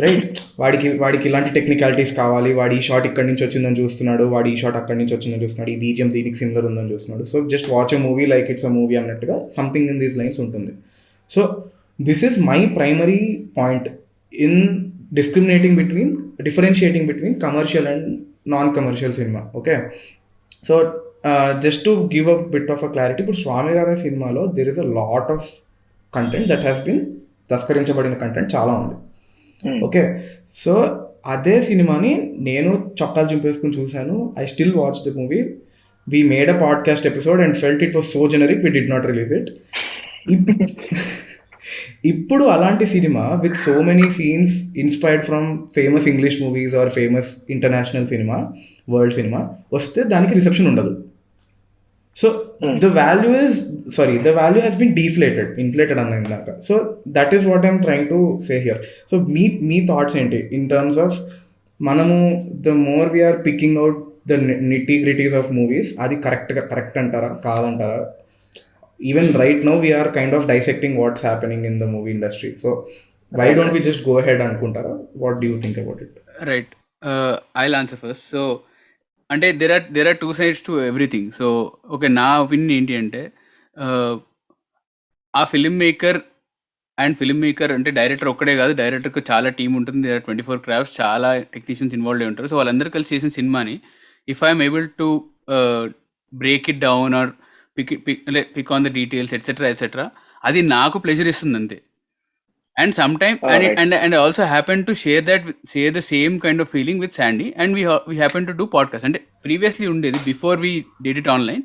Right, వాడికి ఇలాంటి టెక్నికాలిటీస్ కావాలి, వాడి ఈ షాట్ ఇక్కడి నుంచి వచ్చిందని చూస్తున్నాడు, వాడి ఈ షాట్ అక్కడి నుంచి వచ్చిందని చూస్తున్నాడు, ఈ బీజిఎం దీనికి సిమిలర్ ఉందని చూస్తున్నాడు. So just watch a movie like it's a movie అన్నట్టుగా సంథింగ్ ఇన్ దీస్ లైన్స్ ఉంటుంది. So this is my primary point in differentiating between commercial and non-commercial cinema. Okay, so just to give a bit of a clarity, but Swami Rara cinema lo there is a lot of content that has been తస్కరించబడిన content చాలా ఉంది. Okay, so అదే సినిమాని నేను చొక్కాలు చింపేసుకుని చూశాను. I still watched the movie. We made a podcast episode and felt it was so generic we did not release it. ఇప్పుడు అలాంటి సినిమా with so many scenes inspired from famous English movies or famous international cinema, world cinema వస్తే దానికి reception ఉండదు. So the value has been inflated అన్న ఇందాక. So that is what I'm trying to say here. So మీ thoughts ఏంటి in terms of మనము the more we're picking out the nitty gritties of movies, అది correct అంటారా కాదంటారా? Even right now we are kind of dissecting what's happening in the movie industry. So why don't we just go ahead anukuntara? What do you think about it? Right. I'll answer first. So అంటే there are two sides to everything. So okay, నా opinion ఏంటి అంటే ఆ film maker and film maker అంటే director ఒక్కడే కాదు, డైరెక్టర్కి చాలా టీం ఉంటుంది, 24 క్రాఫ్ట్స్, చాలా టెక్నీషియన్స్ ఇన్వాల్వ్ అయి ఉంటారు. సో వాళ్ళందరూ కలిసి చేసిన సినిమాని if I'm able to break it down or pick on the details etcetera etcetera, అది నాకు ప్లెజర్ ఇస్తుంది అంతే. And some time and also happen to share the same kind of feeling with Sandy, and we happen to do podcast. అంటే previously ఉండేది before we did it online,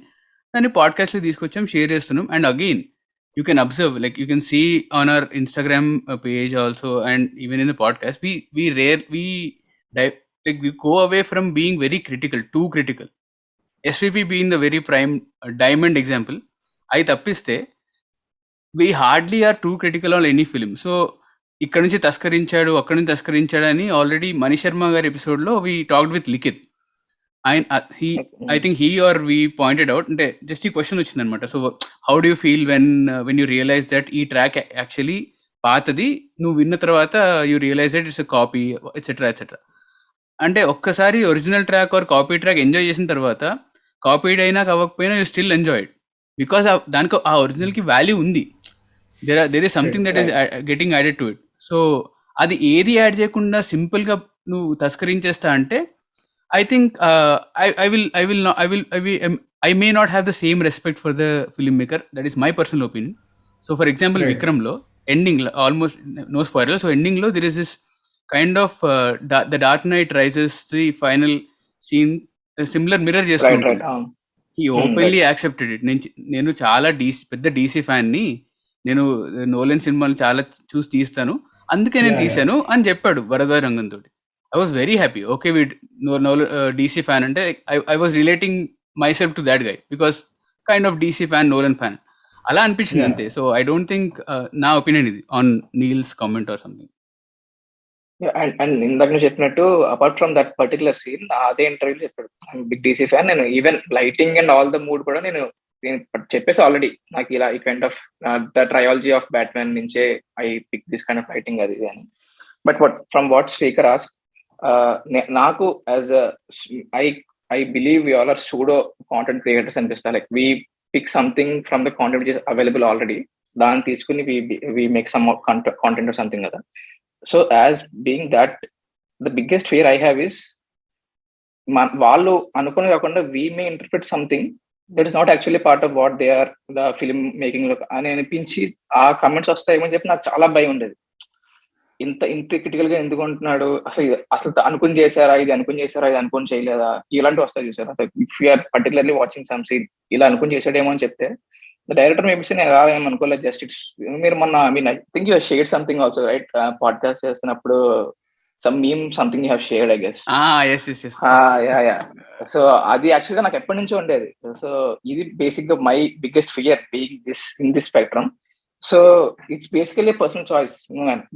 దాన్ని పాడ్కాస్ట్లో తీసుకొచ్చాం, share చేస్తున్నాం. And again you can observe, like you can see on our Instagram page also, and even in the podcast, we go away from being very critical, too critical. SVP being the very prime diamond example. I tappiste we hardly are too critical on any film. So ఇక్కడ నుంచి తస్కరించాడు, అక్కడి నుంచి తస్కరించాడు అని already Manish Sharma గారి ఎపిసోడ్లో we talked with Likhit. I think he or we pointed out, అంటే just ఈ question వచ్చింది అనమాట. So how do you feel when you realize that ఈ ట్రాక్ యాక్చువల్లీ పాతది, నువ్వు విన్న తర్వాత you realize that it's a copy etcetera etcetera. అంటే ఒక్కసారి original track or copy track enjoy చేసిన తర్వాత కాపీడ్ అయినా అవ్వకపోయినా యూ స్టిల్ ఎంజాయ్డ్, బికాస్ దానికి ఆ ఒరిజినల్కి వాల్యూ ఉంది. There is something that is getting added to it. So అది ఏది యాడ్ చేయకుండా సింపుల్గా నువ్వు తస్కరించేస్తా అంటే I think I may not have the same respect for the filmmaker. That is my personal opinion. So for example, right. Vikram lo ending almost no spoiler. So ending lo there is this kind of the Dark Knight Rises, the final scene, similar mirror చేస్తుంది. Right. He openly accepted it. నేను చాలా పెద్ద DC fan ని, నేను Nolan సినిమాలు చాలా చూసి తీస్తాను, అందుకే నేను తీసాను అని చెప్పాడు వరద రంగం తోటి. I was very happy. Okay, no DC fan, and I was relating myself to that guy because kind of DC fan, Nolan fan. Ala అనిపించింది అంతే. So I don't think నా opinion ఇది on Neil's comment or something. And ఇందాక నువ్వు చెప్పినట్టు apart from that particular scene, అదే ఇంటర్వ్యూలో చెప్పాడు, బిగ్ DC ఫ్యాన్, నేను even lighting and all the mood కూడా నేను చెప్పేసి ఆల్రెడీ, నాకు ఇలా ఈ kind of the trilogy of Batman నుంచే I pick this kind of lighting అది అని. But from what speaker ask, నాకు as I believe we all are pseudo content creators అనిపిస్తా. Like we pick something from the content which is available already, దాన్ని తీసుకుని we make some content or something కదా. So as being that, the biggest fear I have is వాళ్ళు అనుకుని కాకుండా we may interpret something that is not actually part of what they are the film making లో అని అనిపించి ఆ comments వస్తాయేమని చెప్పి నాకు చాలా భయం ఉండేది. ఇంత క్రిటికల్ గా ఎందుకు ఉంటున్నాడు, అసలు అనుకుని చేశారా, ఇది అనుకుని చేయలేదా, ఇలాంటి వస్తాయి చూసారా. If you're particularly watching some scene, ఇలా అనుకుని చేసాడేమో అని చెప్తే డైరెక్టర్ మేబీ నేను ఎలా ఏమనుకోలేదు, జస్ట్ ఇట్స్ మీరు మొన్న I think you shared something also right, podcast చేస్తున్నప్పుడు some meme something you have shared I guess. So అది యాక్చువల్గా నాకు ఎప్పటి నుంచో ఉండేది. సో ఇది బేసిక్ గా my biggest fear being this in this spectrum. So it's basically personal choice,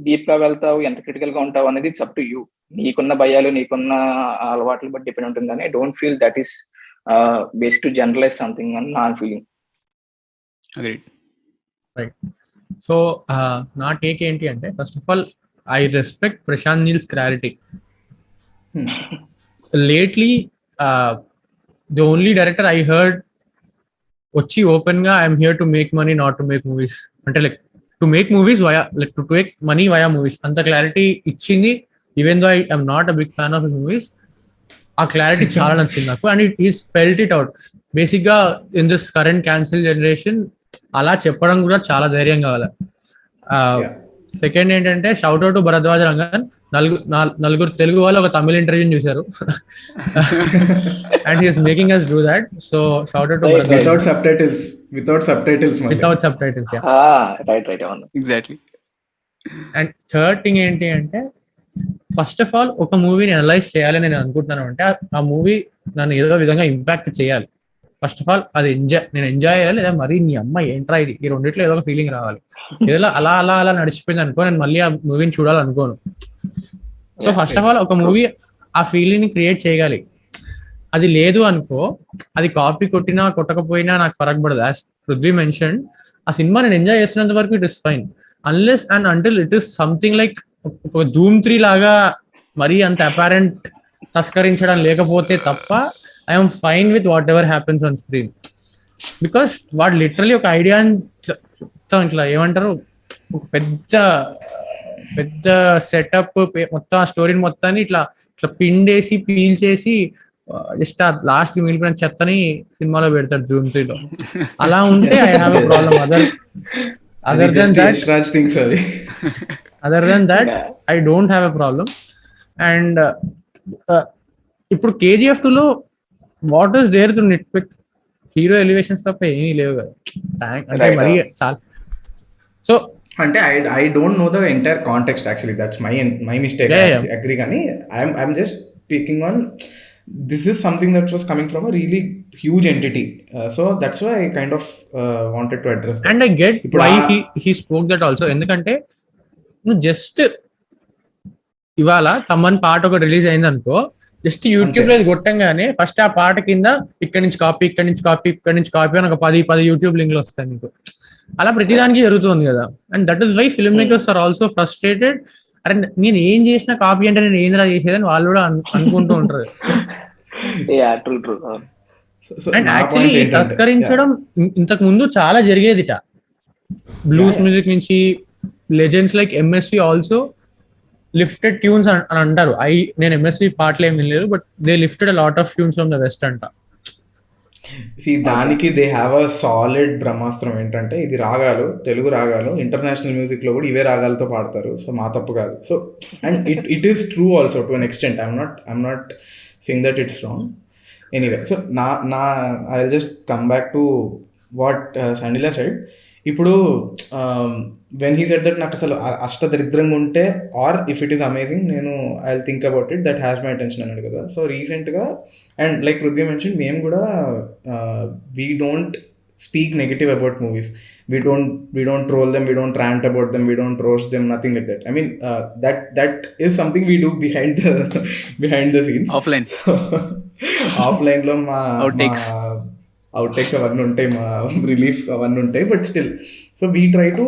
deep గా వెళ్తావు, ఎంత క్రిటికల్ గా ఉంటావు అనేది ఇట్స్ అప్ టు యూ. నీకున్న భయాలు, నీకున్న అలవాట్లు బట్టి డిపెండ్ ఉంటుంది. కానీ I don't feel that is base to generalise something అని నా ఫీలింగ్. రైట్. సో నా టేక్ ఏంటి అంటే, first of all I respect Prashanth Neel's clarity. Lately the only director I heard వచ్చి ఓపెన్ గా I'm here to make money, not to make movies, అంటే like to make movies via, like to make money via movies, అంత clarity ఇచ్చింది. Even though I'm not a big fan of his movies, ఆ clarity చాలా నచ్చింది నాకు. And it is felt it out. Basic గా in this current cancel generation అలా చెప్పడం కూడా చాలా ధైర్యం కావాలి. సెకండ్ ఏంటంటే, shout out to Bharadwaj Rangan. నలుగురు తెలుగు వాళ్ళు ఒక తమిళ ఇంటర్వ్యూ చూశారు and he is making us do that. So shout out to Bharadwaj. without subtitles yeah. Right Exactly. And third thing ఏంటి అంటే, ఫస్ట్ ఆఫ్ ఆల్ ఒక మూవీని అనలైజ్ చేయాలని నేను అనుకుంటున్నాను అంటే, ఆ మూవీ నన్ను ఏదో విధంగా ఇంపాక్ట్ చేయాలి. ఫస్ట్ ఆఫ్ ఆల్ అది నేను ఎంజాయ్ చేయాలి, లేదా మరి నీ అమ్మాయి ఏంట్రా ఇది, ఈ రెండిట్లో ఏదో ఒక ఫీలింగ్ రావాలి. ఏదో అలా నడిచిపోయింది అనుకో, నేను మళ్ళీ ఆ మూవీని చూడాలనుకోను. సో ఫస్ట్ ఆఫ్ ఆల్ ఒక మూవీ ఆ ఫీలింగ్ ని క్రియేట్ చేయగలి. అది లేదు అనుకో, అది కాపీ కొట్టినా కొట్టకపోయినా నాకు ఫరక్ పడదు. యాజ్ పృథ్వీ మెన్షన్, ఆ సినిమా నేను ఎంజాయ్ చేస్తున్నంత వరకు it is fine, unless and until it is something like ఒక ధూమ్ 3 లాగా మరీ అంత అపారెంట్ తస్కరించడం లేకపోతే తప్ప I'm fine with what ever happens on screen. Because వాడు లిటరలీ ఒక ఐడియా ఇట్లా ఏమంటారు, ఒక పెద్ద పెద్ద సెటప్ మొత్తం ఆ స్టోరీని మొత్తాన్ని ఇట్లా ఇట్లా పిండేసి పీల్ చేసి జస్ట్ ఆ లాస్ట్ మిగిలిపోయిన చెత్తని సినిమాలో పెడతాడు జూమ్ 3లో. అలా ఉంటే I have a problem. Other than that I don't have a problem. And ఇప్పుడు KGF 2లో what is there to nitpick? Hero elevations తప్ప ఏమీ లేవు కదా. అంటే మరి చాలా. సో అంటే I don't know the entire context actually, that's my mistake. Agree, కానీ I'm just speaking on this is something that was coming from a really huge entity. So that's why I kind of wanted to address that. And I get why he spoke that also. ఎందుకంటే నువ్వు just ఇవాళ తమ్మన్ పాట ఒకటి release అయింది అనుకో, just YouTube లో కొట్టంగానే first ఆ పాట కింద ఇక్కడ నుంచి కాపీ, ఇక్కడ నుంచి కాపీ, ఇక్కడ నుంచి కాపీ అని ఒక 10 యూట్యూబ్ లింక్లు వస్తాయి నీకు. అలా ప్రతిదానికి జరుగుతుంది కదా. And that is why film makers are also frustrated. అరే నేను ఏం చేసినా కాపీ అంటే నేను ఏంద్రా చేసేదని వాళ్ళు కూడా అనుకుంటూ ఉంటారు. అండ్ యాక్చువల్లీ తస్కరించడం ఇంతకు ముందు చాలా జరిగేదిట. బ్లూస్ మ్యూజిక్ నుంచి legends like MSV also lifted tunes అని అంటారు. నేను MSV పాటలు ఏం వినలేదు, but they lifted a lot of tunes from the west అంట. దానికి దే హ్యావ్ అ సాలిడ్ బ్రహ్మాస్త్రం ఏంటంటే, ఇది రాగాలు, తెలుగు రాగాలు, ఇంటర్నేషనల్ మ్యూజిక్లో కూడా ఇవే రాగాలతో పాడతారు. సో మా తప్పు కాదు. So and it is true also to an extent. I'm not saying that it's wrong. Anyway, so I will just come back to what సండిలా సైడ్. ఇప్పుడు వెన్ హీ సెడ్ దట్ నాకు అసలు అష్టదరిద్రంగా ఉంటే or if it is amazing నేను I will think about it, that has my attention అన్నాడు కదా. So రీసెంట్గా అండ్ లైక్ పృథ్వీ మెన్షన్, మేము కూడా we don't speak negative about movies. We don't troll them, we don't rant about them, we don't roast them, nothing like that. I mean that is something we do behind the scenes. Offline లో మా అవుట్టేక్స్ అవన్నీ ఉంటాయి, మా relief అవన్నీ ఉంటాయి. But still, so we try to,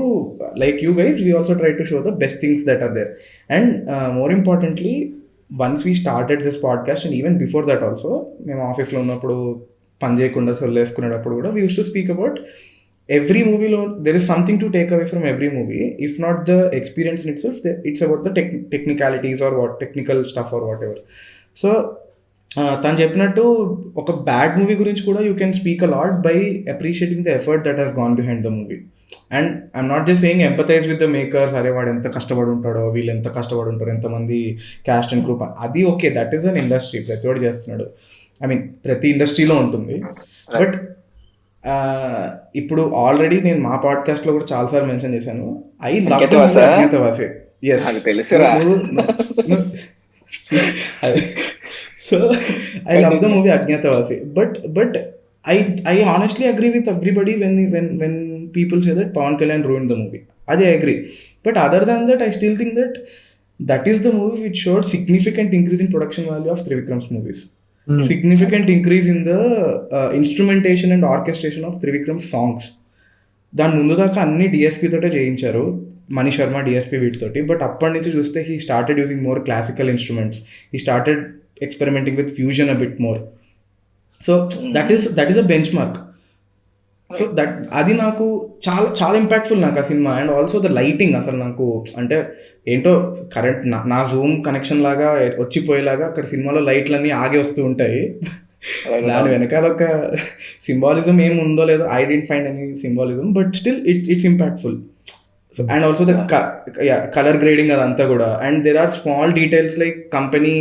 like you guys, we also try to show the best things that are there. And more importantly, once we started this podcast and even before that also, మేము ఆఫీస్లో ఉన్నప్పుడు పని చేయకుండా సొల్లేసుకునేటప్పుడు కూడా we use to speak about every movie there is something to take away from every movie. If not the experience in itself, it's about the technicalities or what technical stuff or whatever. So తను చెప్పినట్టు ఒక bad movie గురించి కూడా you can speak a lot by appreciating the effort that he's gone behind the movie. And I'm not just saying empathize with the makers, అరే వాడు ఎంత కష్టపడి ఉంటాడో, వీళ్ళు ఎంత కష్టపడి ఉంటారో, ఎంతమంది క్యాస్ట్ అండ్ గ్రూప్, అది okay, that is an industry, ప్రతి వాడు చేస్తున్నాడు. ఐ మీన్ ప్రతి ఇండస్ట్రీలో ఉంటుంది. బట్ ఇప్పుడు ఆల్రెడీ నేను మా పాడ్కాస్ట్లో కూడా చాలాసార్లు మెన్షన్ చేశాను, I love the movie Agnyaathavaasi. Yes, so I love the movie Agnyaathavaasi. But I honestly agree with everybody when people say that Pawan Kalyan ruined the movie. I agree. But other than that, I still think that is the movie which showed significant increase in production value of Trivikram's movies. Significant increase in the instrumentation and orchestration of Trivikram's songs. దాని ముందు దాకా అన్ని DSP తోటే చేయించారు, Mani Sharma DSP వీటితోటి. But అప్పటి నుంచి చూస్తే he started using more classical instruments, he started experimenting with fusion a bit more. So that is a bench mark. So అది నాకు చాలా చాలా ఇంపాక్ట్ఫుల్ నాకు ఆ cinema. And also the lighting, అసలు నాకు అంటే ఏంటో కరెంట్ నా జూమ్ కనెక్షన్ లాగా వచ్చిపోయేలాగా అక్కడ సినిమాలో లైట్లన్నీ ఆగి వస్తూ ఉంటాయి. దాని వెనకాల ఒక సింబాలిజం ఏమి ఉందో లేదో, I don't find any symbolism, but still it's impactful. So and also the colour grading అదంతా కూడా. And there are small details like company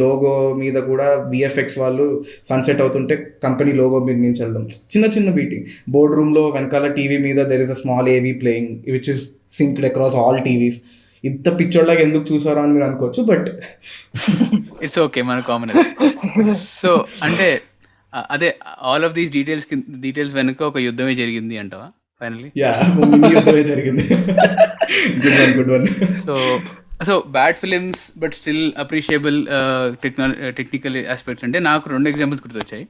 logo మీద కూడా VFX వాళ్ళు సన్సెట్ అవుతుంటే కంపెనీ లోగో మీద నుంచి వెళ్ళడం, చిన్న చిన్న బీటింగ్. బోర్డ్ రూమ్లో వెనకాల టీవీ మీద there is a small AV playing which is synced across all TVs. ఇంత పిక్చర్లాగా ఎందుకు చూసారో అని మీరు అనుకోవచ్చు, బట్ ఇట్స్ ఓకే, మన కామన్. సో అంటే అదే ఆల్ ఆఫ్ దీస్ డీటెయిల్స్ వెనుక ఒక యుద్ధమే జరిగింది అంటావా ఫైనల్లీ? యుద్ధమే జరిగింది. Good one. So bad films but still appreciable technical aspects అంటే నాకు 2 ఎగ్జాంపుల్స్ గుర్తొచ్చాయి.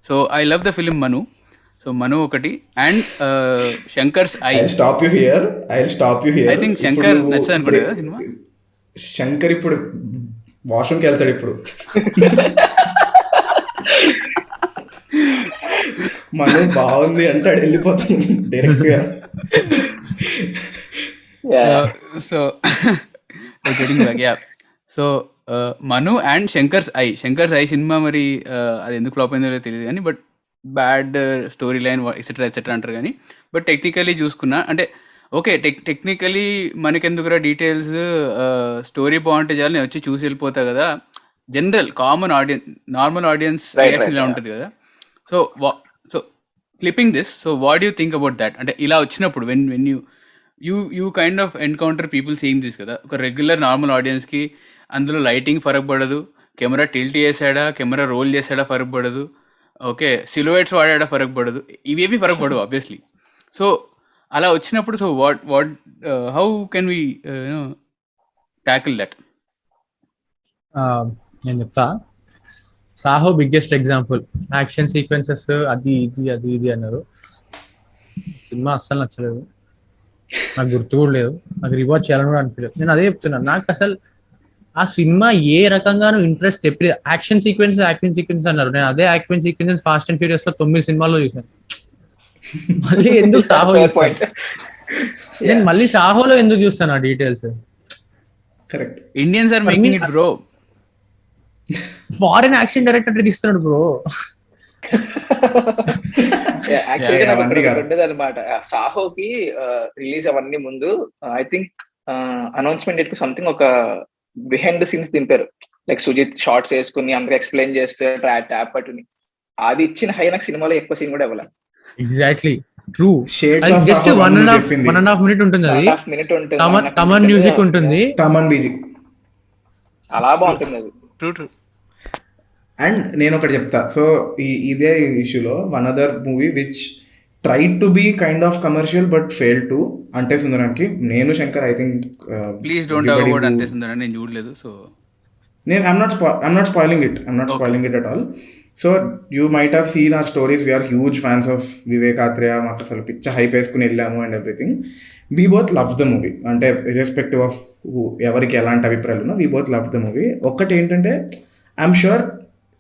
So I love the film Manu. So Manu ఒకటి, and Shankar's I'll stop you here. I think Shankar నచ్చదు అనుకోండి కదా సినిమా. శంకర్ ఇప్పుడు వాష్రూమ్కి వెళ్తాడు ఇప్పుడు. మను బాగుంది అంటాడు, వెళ్ళిపోతాను డైరెక్ట్గా. So getting back, yeah. So Manu and Shankar's I cinema మరి అది ఎందుకు ఫ్లాప్ అయిందో తెలియదు కానీ, but bad story line etcetera అంటారు కానీ, బట్ టెక్నికలీ చూసుకున్నా అంటే ఓకే, టెక్నికలీ మనకెందుకురా డీటెయిల్స్, స్టోరీ బాగుంటే చాలు నేను వచ్చి చూసి వెళ్ళిపోతా కదా. జనరల్ నార్మల్ ఆడియన్స్ రియాక్షన్ ఇలా ఉంటుంది కదా. So flipping this, so what you think about that? అంటే ఇలా వచ్చినప్పుడు when you kind of encounter people seeing this కదా, ఒక రెగ్యులర్ నార్మల్ ఆడియన్స్కి అందులో లైటింగ్ ఫరక్ పడదు, కెమెరా టిల్ట్ చేసాడా, కెమెరా రోల్ చేసాడా ఫరక్ పడదు, ఓకే సిలువైట్స్ వాడాడా ఫరక్ పడదు, ఇవేవి ఫరక్ పడవు ఆబ్వియస్లీ. సో అలా వచ్చినప్పుడు so what how can we tackle that? నేను చెప్తా. Saaho biggest example. Action sequences అది ఇది అన్నారు. సినిమా అస్సలు నచ్చలేదు, నాకు గుర్తు కూడా లేదు, నాకు రివాచ్ చేయాలని కూడా అనిపించలేదు. నేను అదే చెప్తున్నాను, నాకు అసలు ఆ సినిమా ఏ రకంగానూ ఇంట్రెస్ట్ తెప్పి యాక్షన్ సీక్వెన్స్ అన్నారు. నేను అదే action sequences fast and furious లో 9 సినిమాల్లో చూసాను. మళ్ళీ ఎందుకు సాహో చూస్తాను? నేను మళ్ళీ సాహోలో ఎందుకు చూస్తాను ఆ details? Correct. Indians are making it bro. Foreign action director తీస్తున్నాడు బ్రో. అనమాట సాహోకి రిలీజ్ అవన్నీ ముందు I think announcement it something ఒక బిహైండ్ ద సీన్స్ దింపారు. లైక్ సుజిత్ షార్ట్స్ వేసుకుని అందరూ ఎక్స్ప్లెయిన్ చేస్తే ట్యాప్ పట్టుని అది ఇచ్చిన హై నాకు సినిమాలో ఎక్కువ సీన్ కూడా ఇవ్వాలి. Exactly true. జస్ట్ 1.5 minute ఉంటుంది, అది తమన్ మ్యూజిక్ ఉంటుంది, తమన్ బీజీ చాలా బాగుంటుంది అది. ట్రూ. అండ్ నేను ఒకటి చెప్తా. సో ఇదే ఇష్యూలో one other movie which tried to be kind of commercial but fail to Ante Sundaraniki. నేను Shankar I think please don't talk about Ante Sundaram, నేను చూడలేదు. సో నేను I'm not spoiling it at all. So you might have seen our stories, we're huge fans of Vivek Athreya, మాకు అసలు పిచ్చ hype వేసుకుని వెళ్ళాము and everything. We both love the movie, అంటే irrespective of ఎవరికి ఎలాంటి అభిప్రాయాలు ఉన్నా we both love the movie. ఒక్కటి ఏంటంటే I'm sure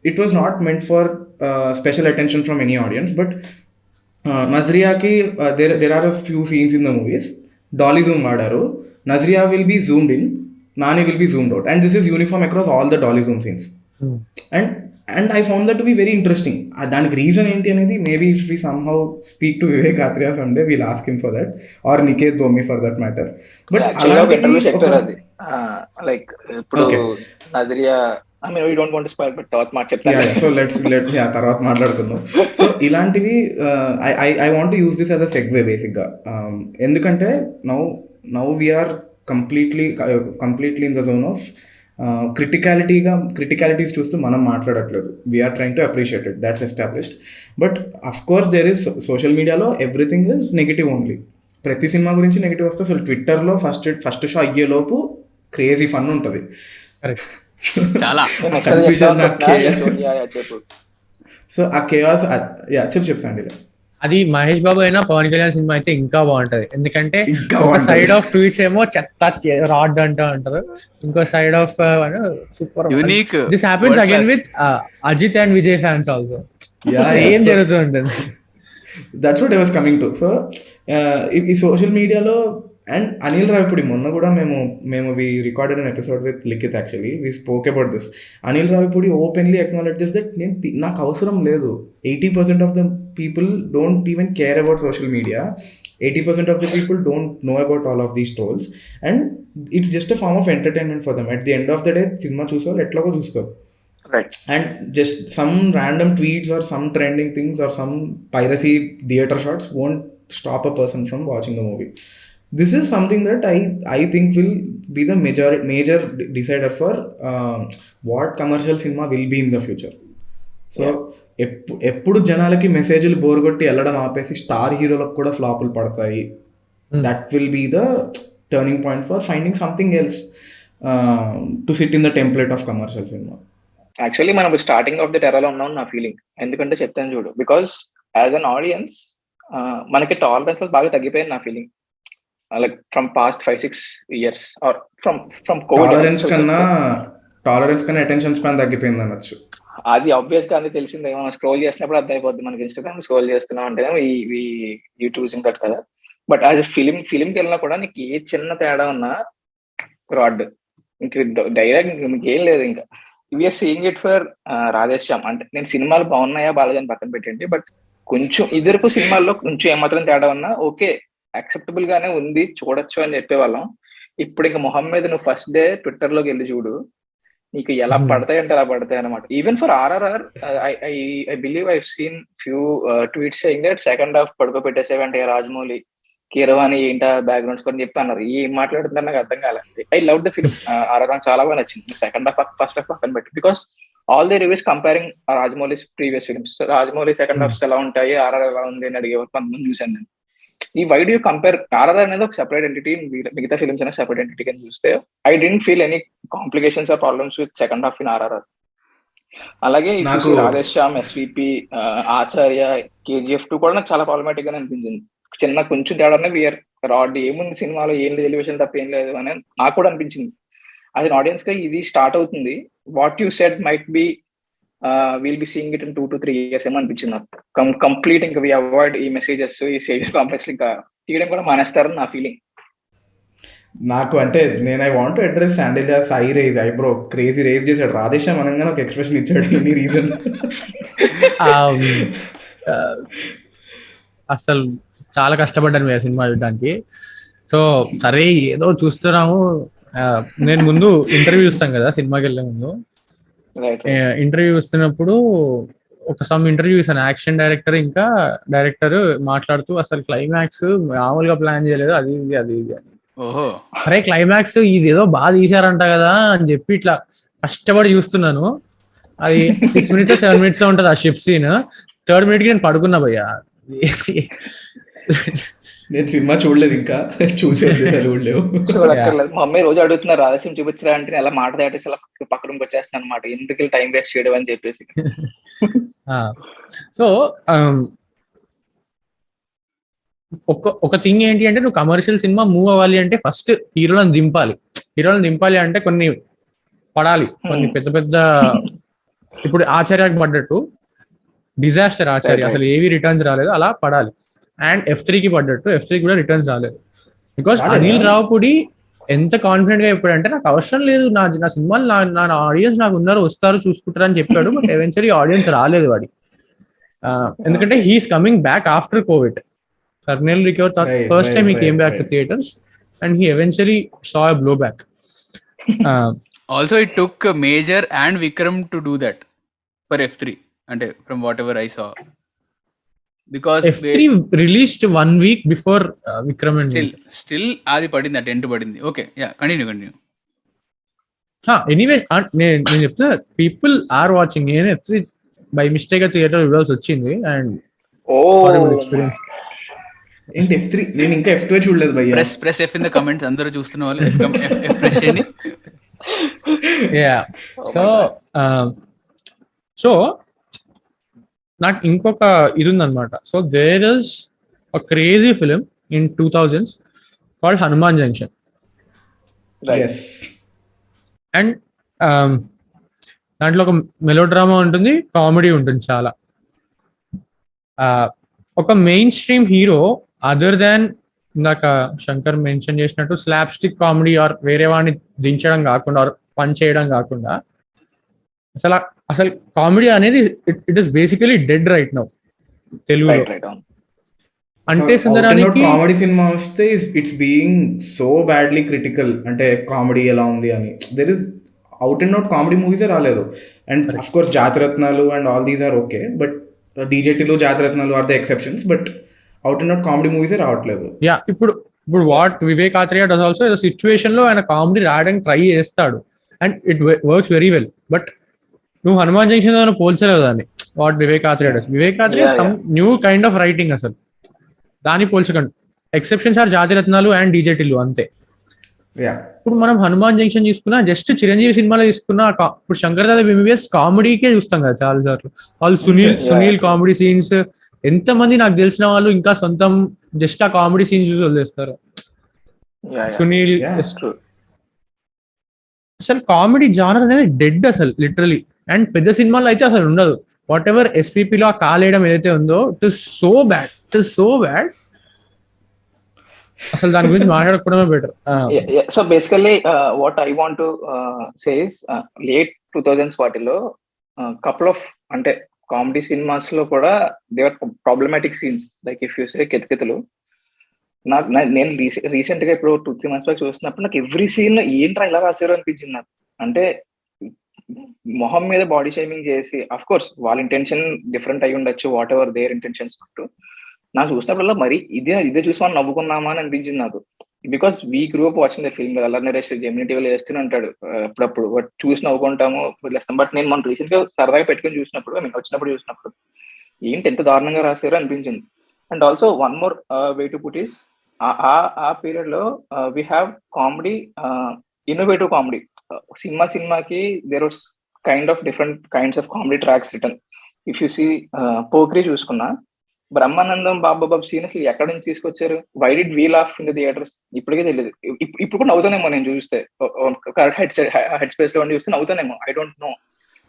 it was not meant for special attention from any audience, but నజ్రియాకి there are a few scenes in the movies dolly zoom వాడారు. Nazriya will be zoomed in, Nani will be zoomed out, and this is uniform across all the dolly zoom scenes. And I found that to be very interesting. దానికి reason ఏంటి అనేది maybe if we somehow speak to Vivek Athreya someday we'll ask him for that, or Niketh Bommi for that matter. But interview చెప్పారు అది, like ఇప్పుడు Nazriya I mean, we don't want to spoil, but తర్వాత మాట చెప్తాను. So let's తర్వాత మాట్లాడుకుందాం. సో ఇలాంటివి I want to use this as a segue బేసిక్గా. ఎందుకంటే now we are completely in the zone of criticalities చూస్తూ మనం మాట్లాడట్లేదు. We're trying to appreciate it, that's established. But of course there is social మీడియాలో everything is negative only. ప్రతి సినిమా గురించి negative వస్తే అసలు ట్విట్టర్లో ఫస్ట్ షో అయ్యేలోపు క్రేజీ ఫన్ ఉంటుంది. చాలా సో ఆ కేయాస్ చెప్పండి. అది మహేష్ బాబు అయినా పవన్ కళ్యాణ్ సినిమా అయితే ఇంకా బాగుంటది, ఎందుకంటే ఒక సైడ్ ఆఫ్ ట్వీట్స్ ఏమో చెత్త రాడ్ అంటారు, ఇంకో side of super unique. This happens again with Ajith and Vijay fans also. ఏం జరుగుతూ ఉంటుంది. That's what I was coming to. So ఈ సోషల్ మీడియాలో అండ్ అనిల్ రావిపూడి మొన్న కూడా మేము we recorded an episode with Likhith, actually we spoke about this. Anil Ravipudi openly acknowledges that నాకు అవసరం లేదు. 80% of the people don't even care about social media. 80% of the people don't know about all of these trolls, and it's just a form of entertainment for them. At the end of the day సినిమా చూసేవాళ్ళు ఎట్లాగో చూస్తారు. And just some random tweets or some trending things or some piracy theater shots won't stop a person from watching the movie. This is something that I think will be the major decider for what commercial cinema will be in the future. So ఎప్పుడు జనాలకి మెసేజ్లు బోర్గొట్టి వెళ్ళడం ఆపేసి star హీరోలకు కూడా ఫ్లాపులు పడతాయి. That will be the turning point for finding something else to sit in the template of commercial సినిమా. యాక్చువల్లీ మనం స్టార్టింగ్ ఆఫ్ ది టెరాలో ఉన్నాం నా ఫీలింగ్. ఎందుకంటే చెప్తాను చూడు, బికాస్ యాజ్ అన్ ఆడియన్స్ మనకి టాలరెన్స్ బాగా తగ్గిపోయింది నా feeling. Like from past 5-6 years or from covid tolerance కన్నా అటెన్షన్ స్పాన్ తగ్గిపోయింది అనొచ్చు. అది ఆబ్వియస్ గా అది తెలిసిందే. మనం స్క్రోల్ చేసినప్పుడు అర్థం అయిపోద్ది మనకి. ఇన్స్టాగ్రామ్ స్క్రోల్ చేస్తున్నాం అంటే యూట్యూబ్ దట్ కదా. బట్ యాజ్ ఫిలింకి వెళ్ళినా కూడా నీకు ఏ చిన్న తేడా ఉన్నా రాడ్ ఇంక డైరెక్ట్ మీకు ఏం లేదు. ఇంకా we're seeing it for Radhe Shyam. అంటే నేను సినిమాలు బాగున్నాయా బాగాలేదని పక్కన పెట్టండి, బట్ కొంచెం ఇదివరకు సినిమాల్లో కొంచెం ఏమాత్రం తేడా ఉన్నా ఓకే యాక్సెప్టబుల్ గానే ఉంది, చూడొచ్చు అని చెప్పేవాళ్ళం. ఇప్పుడు ఇంకా మొహమ్మద్ నువ్వు ఫస్ట్ డే ట్విట్టర్ లోకి వెళ్ళి చూడు, నీకు ఎలా పడతాయి అంటే అలా పడతాయి అనమాట. Even for RRR I believe I seen few tweets saying that second half పడుకోబెట్టేసేవంటే రాజమౌళి కీరవాణి ఏంటా బ్యాక్గ్రౌండ్స్ కూడా చెప్పి అన్నారు. ఏం మాట్లాడుతున్నారు నాకు అర్థం కాలేదు. I love the film. RRR చాలా బాగా నచ్చింది. సెకండ్ హాఫ్ ఫస్ట్ హాఫ్ పక్కన పెట్టి, because all the reviews comparing Rajamouli previous films. Rajamouli second halfs ఎలా ఉంటాయి, ఆర్ఆర్ఆర్ ఎలా ఉంది అని అడిగే కొంతమంది చూసాను నేను. ఈ why do you compare RRR అనేది ఒక సెపరేట్ ఎంటిటీ, మిగతా ఫిల్మ్స్ అనేది సెపరేట్ ఎంటిటీ కింద చూస్తే I don't feel any complications or problems with second half in RRR. అలాగే రాధేశ్యామ్, ఎస్విపి, ఆచార్య, కేజీఎఫ్ 2 కూడా నాకు చాలా ప్రాబ్లమాటిక్ గానే అనిపించింది. చిన్న కొంచెం తేడానే వీఆర్ రాడ్ ఏముంది సినిమాలో, ఏం లేదు ఎలివేషన్ తప్ప ఏం లేదు అని నాకు కూడా అనిపించింది. అది ఆడియన్స్ గా ఇది స్టార్ట్ అవుతుంది. What you said might be will be seeing it in 2 to 3 years ఏమో అనిపించింది నాకు. కంప్లీట్ ఇంకా వి అవాయిడ్ ఈ మెసేజెస్, ఈ సేవియర్ కాంప్లెక్స్ ఇంకా తీయడం కూడా మానేస్తారని నా ఫీలింగ్. నాకు అంటే నేను I want to address Sandilya Sai rage eyebrow crazy rage చేశాడు. రాధేశ్యామ్ అనగానే ఒక ఎక్స్ప్రెషన్ ఇచ్చాడు. ఎనీ రీజన్ అసలు చాలా కష్టపడ్డాను ఆ సినిమా చూడడానికి. సో సరే ఏదో చూస్తున్నాము. నేను ముందు ఇంటర్వ్యూ చూస్తాం కదా సినిమాకి వెళ్ళే ముందు. ఇంటర్వ్యూ ఇస్తున్నప్పుడు సమ్ ఇంటర్వ్యూ ఇస్తాను, యాక్షన్ డైరెక్టర్ ఇంకా డైరెక్టర్ మాట్లాడుతూ అసలు క్లైమాక్స్ మామూలుగా ప్లాన్ చేయలేదు, అది ఇది అది ఇది అని. అరే క్లైమాక్స్ ఇది ఏదో బాగా తీసారంట కదా అని చెప్పి ఇట్లా కష్టపడి చూస్తున్నాను. అది 6 minutes 7 minutes ఉంటుంది ఆ షిప్ సీన్. 3rd minute కి నేను పడుకున్నా భయ్యా. నేను సినిమా చూడలేదు, ఇంకా చూసేది చూడక్కర్లేదు. మా అమ్మాయి రోజు అడుగుతున్నారు రాధేశ్యామ్ చూపించరా అంటే అలా మాట దాటేసి అలా పక్కనకి వచ్చేస్తాను అనమాట, ఎందుకు టైం వేస్ట్ చేయడం అని చెప్పేసి. సో ఒక థింగ్ ఏంటి అంటే నువ్వు కమర్షియల్ సినిమా మూవ్ అవ్వాలి అంటే ఫస్ట్ హీరోలను దింపాలి అంటే కొన్ని పడాలి, కొన్ని పెద్ద పెద్ద. ఇప్పుడు ఆచార్యకి పడ్డట్టు డిజాస్టర్ ఆచార్య, అసలు ఏవి రిటర్న్స్ రాలేదు, అలా పడాలి. అండ్ F3కి పడ్డట్టు F3 కూడా రిటర్న్స్ రాలేదు. బికాస్ అనిల్ రావుపూడి ఎంత కాన్ఫిడెంట్ గా చెప్పాడంటే నాకు అవసరం లేదు, నా సినిమాలు నా ఆడియన్స్ నాకు ఉన్నారు, వస్తారు, చూసుకుంటారు అని చెప్పాడు. బట్ ఎవెన్చువల్లీ ఆడియన్స్ రాలేదు వాడి. ఎందుకంటే he's coming back after covid. Sarkaru recovered first time he came back to theaters and he eventually saw a blowback. Also it took Major and Vikram to do that for F3 and from whatever I saw, because F3 released 1 week before Vikram and still adi padindi, at end padindi. Okay, yeah, continue. Anyway నేను చెప్తున్నా people are watching. నేను F3 by mistake theatre చూడాల్సి వచ్చింది and experience. ఏంటి F3? నేను ఇంకా F2 చూడలేదు భయ్యా. Press F in the comments, అందరూ చూస్తున్న వాళ్ళు F ప్రెస్ చేయండి. Yeah, so నాకు ఇంకొక ఇది ఉందన్నమాట. So there is a crazy film in 2000s called Hanuman junction. And దాంట్లో ఒక మెలో డ్రామా ఉంటుంది, కామెడీ ఉంటుంది చాలా. ఒక mainstream hero other than ఇందాక శంకర్ మెన్షన్ చేసినట్టు స్లాప్ స్టిక్ కామెడీ ఆర్ వేరే వాడిని దించడం కాకుండా ఆర్ పని చేయడం కాకుండా అసలు కామెడీ అనేది it is basically dead right now తెలుగులో. అంటే సుందరానికి కామెడీ సినిమా వస్తే it's being so badly critical, అంటే కామెడీ ఎలా ఉంది అని. There is out and out comedy మూవీసే రాలేదు. And of course Jathiratnalu and all these are okay, but డీజేటీలు Jathiratnalu are the exceptions, but out and out comedy మూవీసే రావట్లేదు. యా ఇప్పుడు what Vivek Athreya does also ఏదో సిచ్యువేషన్ లో ఆయన కామెడీ రాయడానికి ట్రై చేస్తాడు and it works very well. But నువ్వు హనుమాన్ జంక్షన్ తో పోల్చలేవు దాన్ని. What Vivek Athreya does, Vivek Athreya some new kind of writing అసలు దాన్ని పోల్చకండి. ఎక్సెప్షన్స్ ఆర్ జాతిరత్నాలు అండ్ డీజేటీలు అంతే. ఇప్పుడు మనం హనుమాన్ జంక్షన్ తీసుకున్నా, జస్ట్ చిరంజీవి సినిమాలో తీసుకున్నా, ఇప్పుడు శంకర్ దాదా ఎంబీబీఎస్ కామెడీకే చూస్తాం కదా చాలా సార్లు. వాళ్ళు సునీల్ కామెడీ సీన్స్, ఎంతమంది నాకు తెలిసిన వాళ్ళు ఇంకా సొంతం జస్ట్ ఆ కామెడీ సీన్స్ చూసి వదిలేస్తారు. సునీల్ అసలు కామెడీ జానర్ అనేది డెడ్ అసలు లిటరలీ. అండ్ పెద్ద సినిమాలో అయితే అసలు ఉండదు. వాట్ ఎవర్ ఎస్పీపీలో ఆ కాలేయడం ఏదైతే ఉందో ఇట్ ఇస్ సో బ్యాడ్. అసలు దాని గురించి మాట్లాడకపోవడమే better. So basically what I want to say is late 2000s వాటిలో కపుల్ ఆఫ్ అంటే కామెడీ సినిమాస్ లో కూడా there're problematic scenes like if you say కెతకెతలు. నేను రీసెంట్ గా ఇప్పుడు 2-3 months బ్యాక్ చూసినప్పుడు నాకు ఎవ్రీ సీన్ ఏంట్రా ఇలా రాశారు అనిపించింది నాకు. అంటే మొహం మీద బాడీ షేమింగ్ చేసి, అఫ్ కోర్స్ వాళ్ళ ఇంటెన్షన్ డిఫరెంట్ అయి ఉండొచ్చు, వాట్ ఎవర్ దేర్ ఇంటెన్షన్స్. నాకు చూసినప్పుడల్లా మరి ఇదే చూసి మనం నవ్వుకున్నామా అని అనిపించింది నాకు. Because we group watching the film కదా, అలా నరేష్ జెమినీ టీవీలో వేస్తూనే ఉంటాడు అప్పుడప్పుడు, బట్ చూసి నవ్వుకుంటాము వదిలేస్తాం. బట్ నేను మన రీసెంట్ గా సరదాగా పెట్టుకుని చూసినప్పుడు, నేను వచ్చినప్పుడు చూసినప్పుడు ఏంటి ఎంత దారుణంగా రాశారు అనిపించింది. And also one more way to put this, ఆ పీరియడ్ లో we have comedy, innovative comedy. సినిమాకి there was kind of different kinds of comedy tracks return. If you see Pokiri చూసుకున్నా, బ్రహ్మానందం బాబు సీన్ అసలు ఎక్కడి నుంచి తీసుకొచ్చారు? Why did we laugh in the theatres? ఇప్పటికే తెలియదు. ఇప్పుడు కూడా నవ్వుతానేమో నేను చూస్తే, హెడ్ స్పేస్ లో చూస్తే నవ్వుతానేమో, ఐ డోంట్ నో.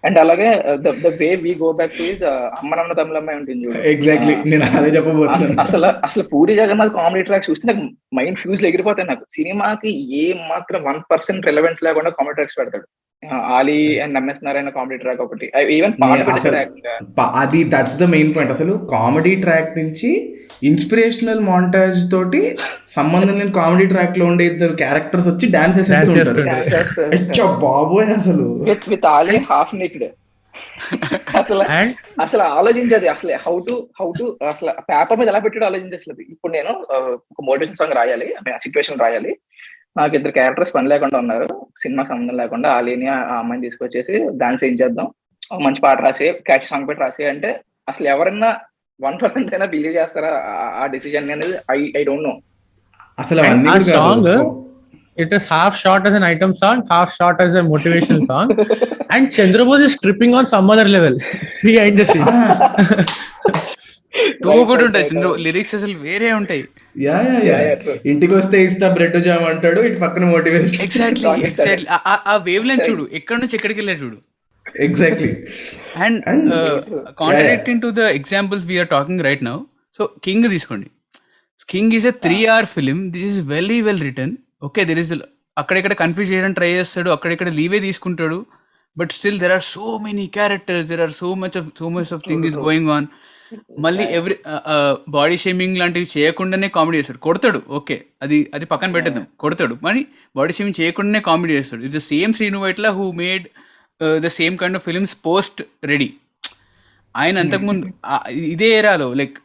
అండ్ అలాగే the way we go back to is అమ్మ నాన్న తమిళమ్మాయి ఉంటుంది చూడు. ఎగ్జాక్ట్లీ నేను అదే చెప్పబోతున్నాను. అసలు పూరి జగన్నాథ్ కామెడీ ట్రాక్స్ చూస్తే నాకు మైండ్ ఫ్యూజ్ ఎగిరిపోతాయి. నాకు సినిమాకి ఏ మాత్రం 1% రెలవెన్స్ లేకుండా కామెడీ ట్రాక్స్ పెడతాడు. Ali and MS Narayana comedy track ఒకటి, ఈవెన్ అది దట్స్ ద మెయిన్ పాయింట్. అసలు కామెడీ ట్రాక్ నుంచి ఇన్స్పిరేషనల్ మాంటాజ్ తోటి సంబంధం లేని కామెడీ ట్రాక్ లో ఉండే ఇద్దరు క్యారెక్టర్స్ వచ్చి డాన్స్ చేసేస్తుంటారు. బాబోయ్ అసలు విత్ ఆలీ హాఫ్ నేక్డ్. అసలు ఆలోచించదు అసలు హౌ టు అసలు పేపర్ మీద ఎలా పెట్టాడు ఆలోచించలేదు. ఇప్పుడు నేను ఒక మోటివేషన్ సాంగ్ రాయాలి, సిచ్యువేషన్ రాయాలి, నాకు ఇద్దరు క్యారెక్టర్స్ పని లేకుండా ఉన్నారు, సినిమా సంబంధం లేకుండా ఆలీని ఆ అమ్మాయిని తీసుకొచ్చేసి డాన్స్ ఏం చేద్దాం, ఒక మంచి పాట రాసి క్యాచ్ సాంగ్ పెట్టి రాసి అంటే అసలు ఎవరన్నా 1% అయినా బిలీవ్ చేస్తారా ఆ డిసిజన్ అనేది? I don't no. అసలు ఆ song it is half shot as an item song, half shot as a motivational song, and Chandrabose is tripping on some other level behind the scenes. కూడా ఉంటాయి lyrics, అసలు వేరే ఉంటాయి. ఇంటికి వస్తే ఇస్తా బ్రెడ్ జామ్ అంటాడు, ఇటు పక్కన మోటివేషన్. ఎగ్జాక్ట్లీ ఆ వేవ్ లెంత్ చూడు, ఎక్కడి నుంచి ఎక్కడికి వెళ్ళాడు చూడు. Exactly. And contradicting to the examples we're talking right now, so King తీసుకోండి. King is a 3-hour film. This is very well return. Okay, there is అక్కడెక్కడ కన్ఫ్యూజ్ చేయడానికి ట్రై చేస్తాడు, అక్కడెక్కడ లీవే తీసుకుంటాడు, but still there are so many characters, there are so much of thing is going on. మళ్ళీ every body shaming లాంటివి చేయకుండానే comedy చేస్తాడు. కొడతాడు, ఓకే, అది పక్కన పెట్టేద్దాం, కొడతాడు, కానీ బాడీ షేమింగ్ చేయకుండానే కామెడీ చేస్తాడు. It's the same Srinu Vaitla who made the same kind of films post Ready. ఆయన అంతకుముందు ఇదే ఎరాలో, లైక్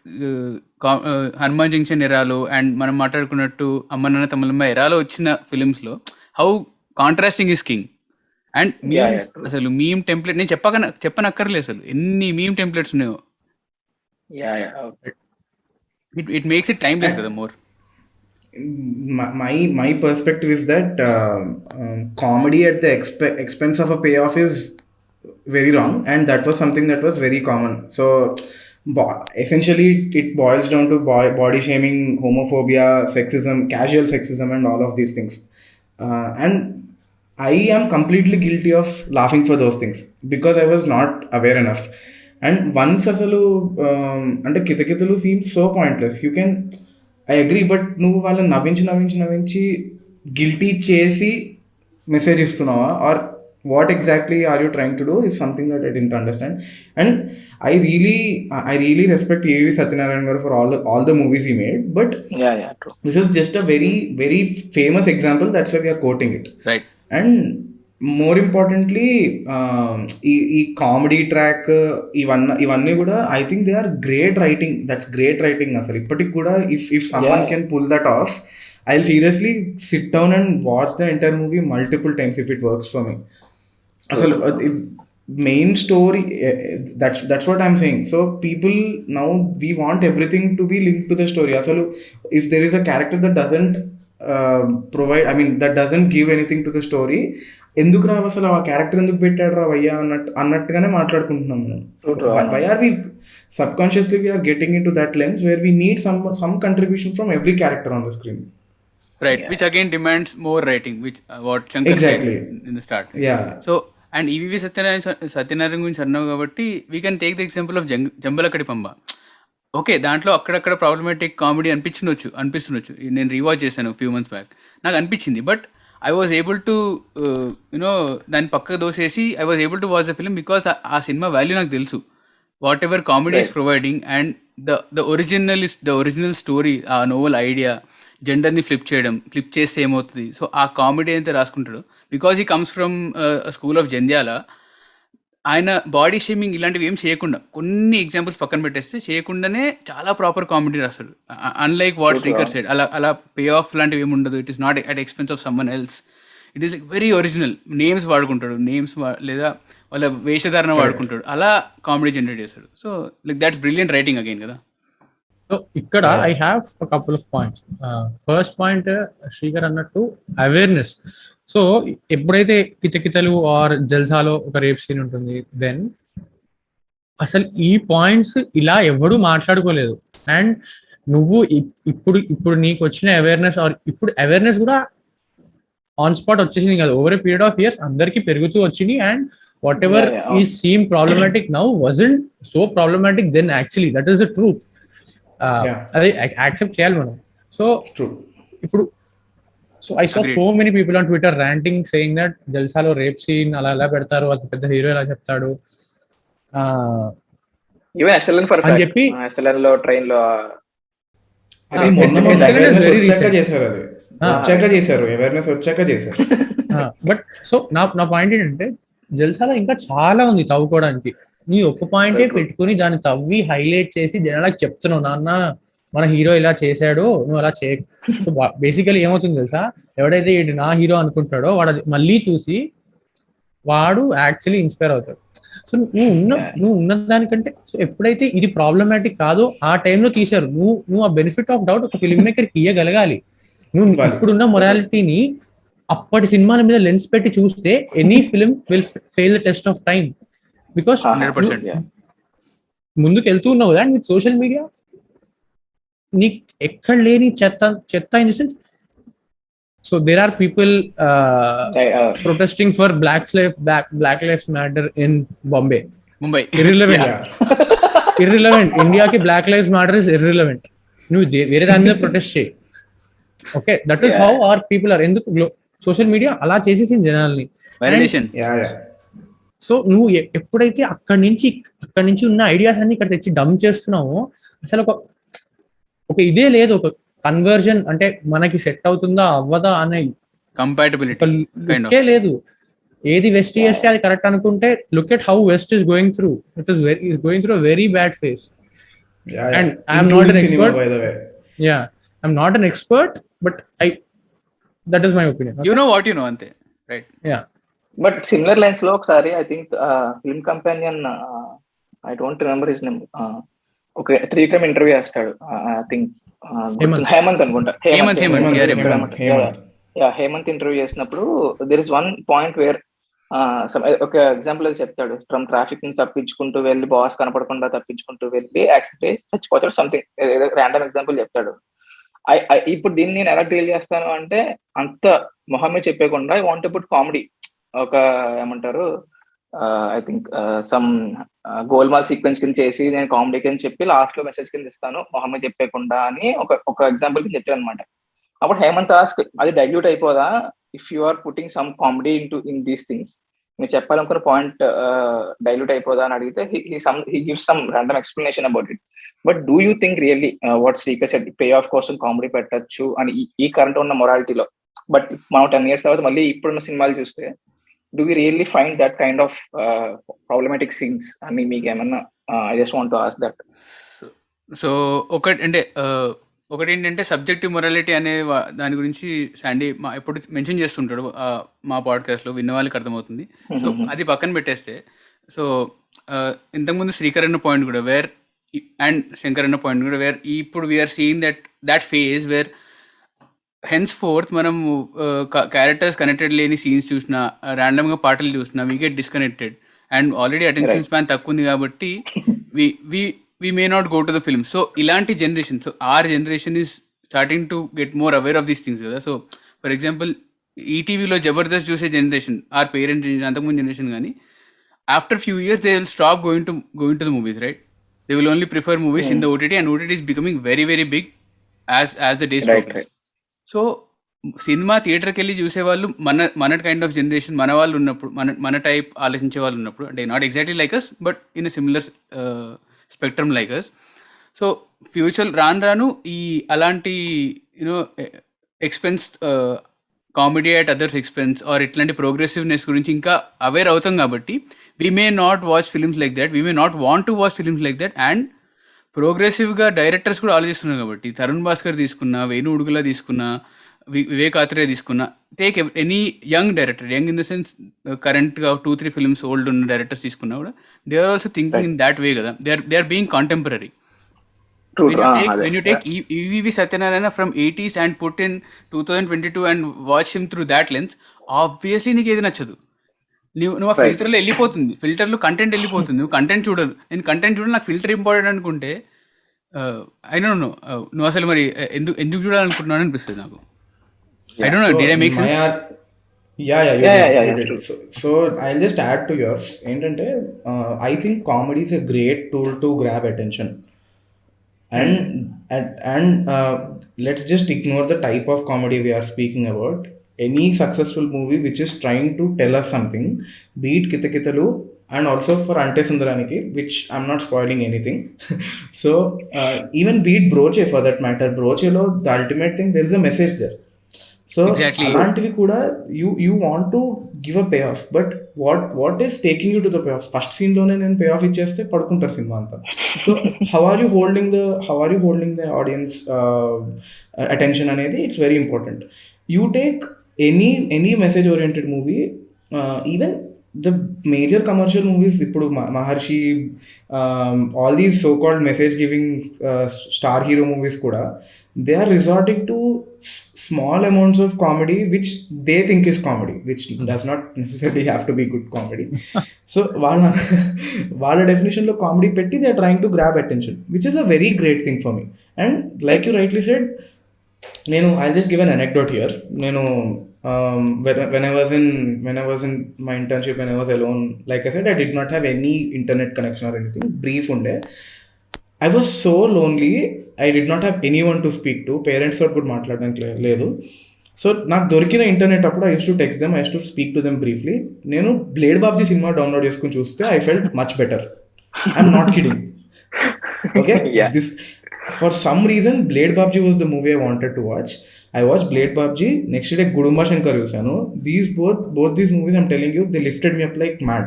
హనుమాన్ జంక్షన్ ఎరాలో అండ్ మనం మాట్లాడుకున్నట్టు అమ్మ నాన్న తమిళమ్మ ఎరాలో వచ్చిన ఫిలిమ్స్లో how contrasting is King. And memes, అసలు మీమ్ టెంప్లెట్ నేను చెప్పనక్కర్లేదు అసలు ఎన్ని మీమ్ టెంప్లెట్స్ ఉన్నాయో. It makes it timeless kada more. My perspective is that comedy at the expense of a payoff is very wrong, and that was something that was very common. So essentially it boils down to body shaming, homophobia, sexism, casual sexism, and all of these things. And I am completely guilty of laughing for those things because I was not aware enough. And once అసలు అంటే కితకితలు scenes so pointless. You can I agree, but నువ్వు వాళ్ళని నవ్వించి guilty చేసి message ఇస్తున్నావా, or what exactly are you trying to do is something that I didn't understand. And I really respect AV Satyanarayana garu for all the movies he made, but this is just a very very famous example, that's why we're quoting it. Right. And more importantly ఈ comedy track ఇవన్నీ కూడా I think they are great writing. That's great writing అసలు ఇప్పటికి కూడా. If someone can pull that off, I will seriously sit down and watch the entire movie multiple times if it works for me. అసలు main story, that's what I'm saying. So people now we want everything to be link to the story. అసలు if there is a character that doesn't provide, I mean that doesn't give anything to the story, ఎందుకు రా అసలు ఆ character ఎందుకు పెట్టాడు రా వయ్యా అన్నట్టుగానే మాట్లాడుకుంటున్నాం మనం. Why are we subconsciously we're getting into that lens where we need some contribution from every character on the screen. Right, which again demands more writing, which what Shankar said in the start. Yeah. So, and EVV Satyanarayan గురించి అన్నావు కాబట్టి we can take the example of Jambalakadi Pamba. Okay. దాంట్లో అక్కడక్కడ problematic comedy అనిపిస్తుండొచ్చు. నేను rewatch చేశాను few months back. నాకు అనిపించింది. But I was able to దాన్ని పక్కకు దోసేసి I was able to watch the film because ఆ సినిమా వాల్యూ నాకు తెలుసు. Whatever comedy is Right. Providing and the original story, ఆ నోవెల్ ఐడియా, జెండర్ని ఫ్లిప్ చేస్తే ఏమవుతుంది, సో ఆ కామెడీ అయితే రాసుకుంటాడు. Because he comes from school of Jandhyala. ఆయన బాడీ షేమింగ్ ఇలాంటివి ఏం చేయకుండా, కొన్ని ఎగ్జాంపుల్స్ పక్కన పెట్టేస్తే చేయకుండానే చాలా ప్రాపర్ కామెడీ రాస్తాడు. Unlike what True, true. Srikar side, అలా పే ఆఫ్ లాంటివి ఏమి ఉండదు. It is not at expense of someone else. It is like very original. Names వాడుకుంటాడు, లేదా వాళ్ళ వేషధారణ వాడుకుంటాడు, అలా కామెడీ జనరేట్ చేస్తాడు. So like that's brilliant writing again కదా. సో ఇక్కడ I have a couple of points. First point, Srikar అన్నట్టు అవేర్నెస్. సో ఎప్పుడైతే కితకితలు ఆర్ జల్సాలో ఒక రేప్ సీన్ ఉంటుంది, దెన్ అసలు ఈ పాయింట్స్ ఇలా ఎవడు మాట్లాడుకోలేదు. అండ్ నువ్వు ఇప్పుడు నీకు వచ్చిన అవేర్నెస్ ఆర్ ఇప్పుడు అవేర్నెస్ కూడా ఆన్ స్పాట్ వచ్చేసింది కదా, over a period of years అందరికి పెరుగుతూ వచ్చింది. And whatever Yeah, yeah. ఈ seem problematic now wasn't so problematic then. Actually that is the truth. Yeah. అది యాక్సెప్ట్ చేయాలి మనం. So True. ఇప్పుడు I saw Agreed. so many people on Twitter ranting saying that జల్సాలో rape scene అలా పెడతారు, అది పెద్ద హీరో ఎలా చెప్తాడు ఈవెన్ ఎస్ఎల్ఎన్ ఫర్ అని చెప్పి. ఎస్ఎల్ఎన్ లో ట్రైన్ లో అది మొన్న మొన్న SLN is awareness very వచ్చాక recent. చేశారు, అది వచ్చాక చేశారు, అవేర్నెస్ వచ్చాక చేశారు. బట్ సో నా పాయింట్ ఏంటంటే జల్సాలో ఇంకా చాలా ఉంది తవ్వుకోవడానికి. నీ ఒక్క పాయింటే పెట్టుకుని దాన్ని తవ్వి హైలైట్ చేసి జనాలకు చెప్తున్నావు, నాన్న మన హీరో ఇలా చేశాడు, నువ్వు అలా చేయ. సో బేసికలీ ఏమవుతుంది తెలుసా, ఎవడైతే ఇది నా హీరో అనుకుంటాడో వాడు అది మళ్ళీ చూసి వాడు యాక్చువల్లీ ఇన్స్పైర్ అవుతాడు. సో నువ్వు ఉన్న దానికంటే, సో ఎప్పుడైతే ఇది ప్రాబ్లమాటిక్ కాదో ఆ టైంలో తీశారు. నువ్వు ఆ బెనిఫిట్ ఆఫ్ డౌట్ ఒక ఫిల్మ్ మేకర్ కి ఇయ్యగలగాలి. నువ్వు ఇప్పుడున్న మొరాలిటీని అప్పటి సినిమాల మీద లెన్స్ పెట్టి చూస్తే any film will fail the test of time. Because 100%. ముందుకు వెళ్తూ ఉన్నావు కదా, అండ్ విత్ సోషల్ మీడియా నీకు ఎక్కడ లేని చెత్త in the sense. So there are people protesting for black lives matter in Bombay. Mumbai irrelevant. ఇండియాకి black lives matter is irrelevant. నువ్వు వేరే దాని మీద ప్రొటెస్ట్ చేయి. Okay, that is how our people are. ఎందుకు సోషల్ మీడియా అలా చేసేసింది జనాల్ని. వాలిడేషన్. సో నువ్వు ఎప్పుడైతే అక్కడి నుంచి ఉన్న ఐడియాస్ అన్ని ఇక్కడ తెచ్చి డంప్ చేస్తున్నావో, అసలు ఒక ఇదే లేదు, ఒక కన్వర్జన్ అంటే మనకి సెట్ అవుతుందా అవ్వదా అనే కంపాటబిలిటీ లేదు. ఏది వెస్ట్ చేస్తే అది కరెక్ట్ అనుకుంటే, look at how west is going through. It is going through very bad phase. And I'm not an expert. Yeah, I'm not an expert, but that is my opinion. You know what you know, అంతే. Right. Yeah. But similar lines లో ఒకసారి I think film companion, I don't remember his name, ఒక Trivikram interview చేస్తాడు. I think Hemant అనుకుంటా. Hemant interview చేసినప్పుడు there is one point where ఒక example అది చెప్తాడు. ఫ్రమ్ ట్రాఫిక్ నుంచి తప్పించుకుంటూ వెళ్ళి, బాస్ కనపడకుండా తప్పించుకుంటూ వెళ్ళి యాక్సిడెంట్ చచ్చిపోతాడు, సంథింగ్ ర్యాండమ్ ఎగ్జాంపుల్ చెప్తాడు. ఇప్పుడు దీన్ని నేను ఎలా డీల్ చేస్తాను అంటే, అంత మొహమ్మే చెప్పేయకుండా I want to put comedy, ఒక ఏమంటారు, I think some Golmaal sequence కింద చేసి నేను కామెడీ కింద చెప్పి లాస్ట్ లో మెసేజ్ కింద ఇస్తాను మొహమ్మద్ చెప్పకుండా అని ఒక ఎగ్జాంపుల్ కింద చెప్పాను అనమాట. అప్పుడు హేమంత్ ఆస్క్, అది డైల్యూట్ అయిపోదా if you are putting some comedy in these things? మీరు చెప్పాలనుకున్న పాయింట్ డైల్యూట్ అయిపోదా అని అడిగితే he gives some random explanation about it. But do you think really what Srikar said, pay off కోసం కామెడీ పెట్టచ్చు అని ఈ కరెంట్ ఉన్న మొరాలిటీలో? బట్ మనం 10 years తర్వాత మళ్ళీ ఇప్పుడున్న సినిమాలు చూస్తే, do we really find that kind of problematic scenes? I mean, మీకు ఏమన్నా, I just want to ask that. So ఒకటి ఏంటంటే సబ్జెక్టివ్ మొరాలిటీ అనే దాని గురించి శాండీ ఎప్పుడు మెన్షన్ చేస్తుంటాడు మా పాడ్కాస్ట్లో, విన్న వాళ్ళకి అర్థమవుతుంది. సో అది పక్కన పెట్టేస్తే, సో ఇంతకుముందు శ్రీకర్ అన్న పాయింట్ కూడా వేర్, అండ్ శంకర్ అన్న పాయింట్ కూడా వేర్, ఇప్పుడు we're seeing that phase where henceforth మనం క్యారెక్టర్స్ కనెక్టెడ్ లేని సీన్స్ చూసినా, ర్యాండమ్గా పాటలు చూసినా we get disconnected. And already attention span తక్కువ ఉంది కాబట్టి we may not go to the film. So ilanti generation, so our generation is starting to get more aware of these things kada. So for example, ETV lo Jabardast chuse generation, our parent generation, antamundu generation gaani, after few years they will stop going to the movies, right? They will only prefer movies in the OTT, and OTT is becoming very, very big as the days Right, progress. So cinema థియేటర్కి వెళ్ళి చూసేవాళ్ళు మన kind of generation, మన వాళ్ళు ఉన్నప్పుడు, మన type ఆలోచించే వాళ్ళు ఉన్నప్పుడు, అంటే not exactly like us but in a similar spectrum like us. So future రాను ఈ అలాంటి you know expense, comedy at others expense or ఇట్లాంటి ప్రోగ్రెసివ్నెస్ గురించి ఇంకా అవేర్ అవుతాం కాబట్టి we may not watch films like that, we may not want to watch films like that. And ప్రోగ్రెసివ్గా డైరెక్టర్స్ కూడా ఆలోచిస్తున్నారు కాబట్టి తరుణ్ భాస్కర్ తీసుకున్నా, వేణు ఉడుగులా తీసుకున్నా, వివేక్ ఆత్రేయ తీసుకున్నా, take any young director, young in the sense కరెంట్గా 2-3 ఫిల్మ్స్ ఓల్డ్ ఉన్న డైరెక్టర్స్ తీసుకున్నా కూడా they are also thinking in that way కదా. They are being contemporary. When you take EVV Satyanarayana from 80s and put in 2022 and watch him through that lens, obviously నీకు ఏది నచ్చదు. నువ్వు ఆ ఫిల్టర్లో వెళ్ళిపోతుంది, ఫిల్టర్లో కంటెంట్ వెళ్ళిపోతుంది, నువ్వు కంటెంట్ చూడరు. నేను కంటెంట్ చూడాలి, నాకు ఫిల్టర్ ఇంపార్టెంట్ అనుకుంటే ఐ డోంట్ నో నువ్వు అసలు మరి ఎందుకు చూడాలనుకుంటున్నావు అనిపిస్తుంది నాకు. I don't know, did I make sense? Yeah. So I'll just add to yours. ఏంటంటే I think comedy is a great tool to grab attention. And let's just ignore the type of comedy we are speaking about. Any successful movie which is trying to tell us something, be it Kitakitalu and also for Ante Sundaraniki, which I'm not spoiling anything. So even be it Broche for that matter, Broche lo the ultimate thing, there is a message there. So అలాంటివి కూడా you want to give a pay off, but what is taking you to the pay off? First సీన్లోనే నేను pay off ఇచ్చేస్తే పడుకుంటారు సినిమా అంతా. So how are you holding the audience attention అనేది it's very important. You take any message oriented movie, even the major commercial movies, ఇప్పుడు Maharshi, all these so called message giving star hero movies కూడా they are resorting to small amounts of comedy which they think is comedy, which does not necessarily have to be good comedy. So వాళ్ళ definition లో comedy పెట్టి they are trying to grab attention, which is a very great thing for me. And like you rightly said, I'll just give an anecdote here. When I was in my internship, when I was alone, like I said, I did not have any internet connection or anything, brief unde. I was so lonely, I did not have anyone to speak to. Parents తో కూడా మాట్లాడడానికి లేదు. So నాకు దొరికిన internet అప్పుడు I used to text them, I used to speak to them briefly. నేను blade Babji cinema download చేసుకుని చూస్తే I felt much better. I'm not kidding. Okay? This, for some reason, Blade Babji was the movie I wanted to watch. I watched Blade Babji. Next day Gudumba Shankar చూసాను. Both these movies, I'm telling you, they lifted me up like mad.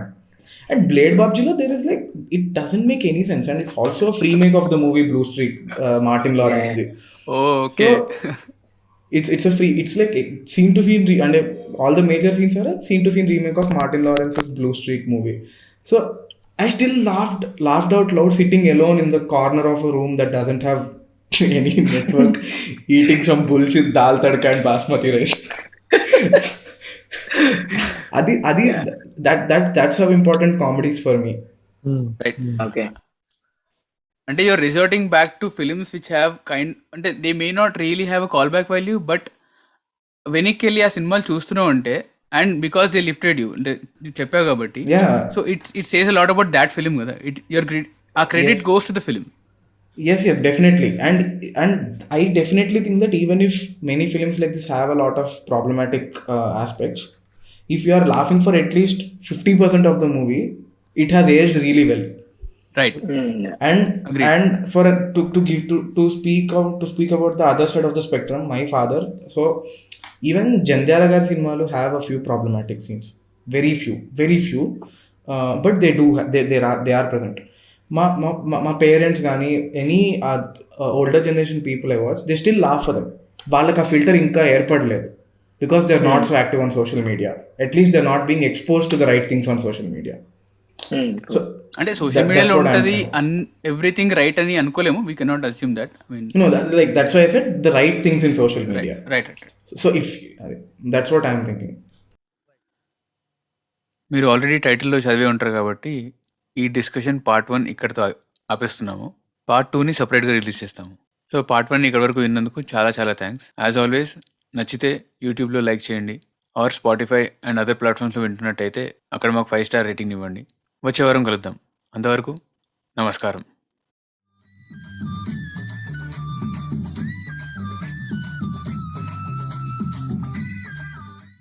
And Blade Babjilo, there is like, it doesn't make any sense, and it's also a free make of the movie Blue Streak, Martin Lawrence. Oh, okay. So it's a free, it's like scene to scene, and all the major scenes are a scene to scene remake of Martin Lawrence's Blue Streak movie. So I still laughed out loud sitting alone in the corner of a room that doesn't have any network, eating some bullshit dal tadka and basmati rice. That's how important comedy is for me. Right. Okay. అంటే you're resorting back to films which have అంటే they may not really have a callback value, but వెనక్కి వెళ్ళి ఆ సినిమాలు చూస్తున్నావు అంటే, and because they lifted you అంటే చెప్పావు కాబట్టి, so it says a lot about that film కదా. ఆ credit goes to the film. Yes, definitely. And I definitely think that even if many films like this have a lot of problematic aspects, if you are laughing for at least 50% of the movie, it has aged really well. Right. And for to speak about the other side of the spectrum, my father, so even Jandyala gaరి సినిమాలు have a few problematic scenes, very few, but they are present. మా parents కానీ any older generation people I watch, they still laugh for them. వాళ్ళకి ఆ filter ఇంకా ఏర్పడలేదు, because they're not so active on social media. At least they're not being exposed to the right things on social media. So అంటే social మీడియాలో ఉంటుంది everything right అని అనుకోలేము. We cannot assume that. I mean, no, that's why I said the right things in social media. Right. So if that's what I'm thinking. మీరు already టైటిల్లో చదివే ఉంటారు కాబట్టి ఈ డిస్కషన్ పార్ట్ 1 ఇక్కడితో ఆపేస్తున్నాము. పార్ట్ 2ని సపరేట్గా రిలీజ్ చేస్తాము. సో పార్ట్ 1 ఇక్కడ వరకు విన్నందుకు చాలా చాలా థ్యాంక్స్. యాజ్ ఆల్వేస్ నచ్చితే యూట్యూబ్లో లైక్ చేయండి, ఆర్ స్పాటిఫై అండ్ అదర్ ప్లాట్ఫామ్స్లో వింటున్నట్టయితే అక్కడ మాకు 5 స్టార్ రేటింగ్ ఇవ్వండి. వచ్చే వారం కలుద్దాం. అంతవరకు నమస్కారం.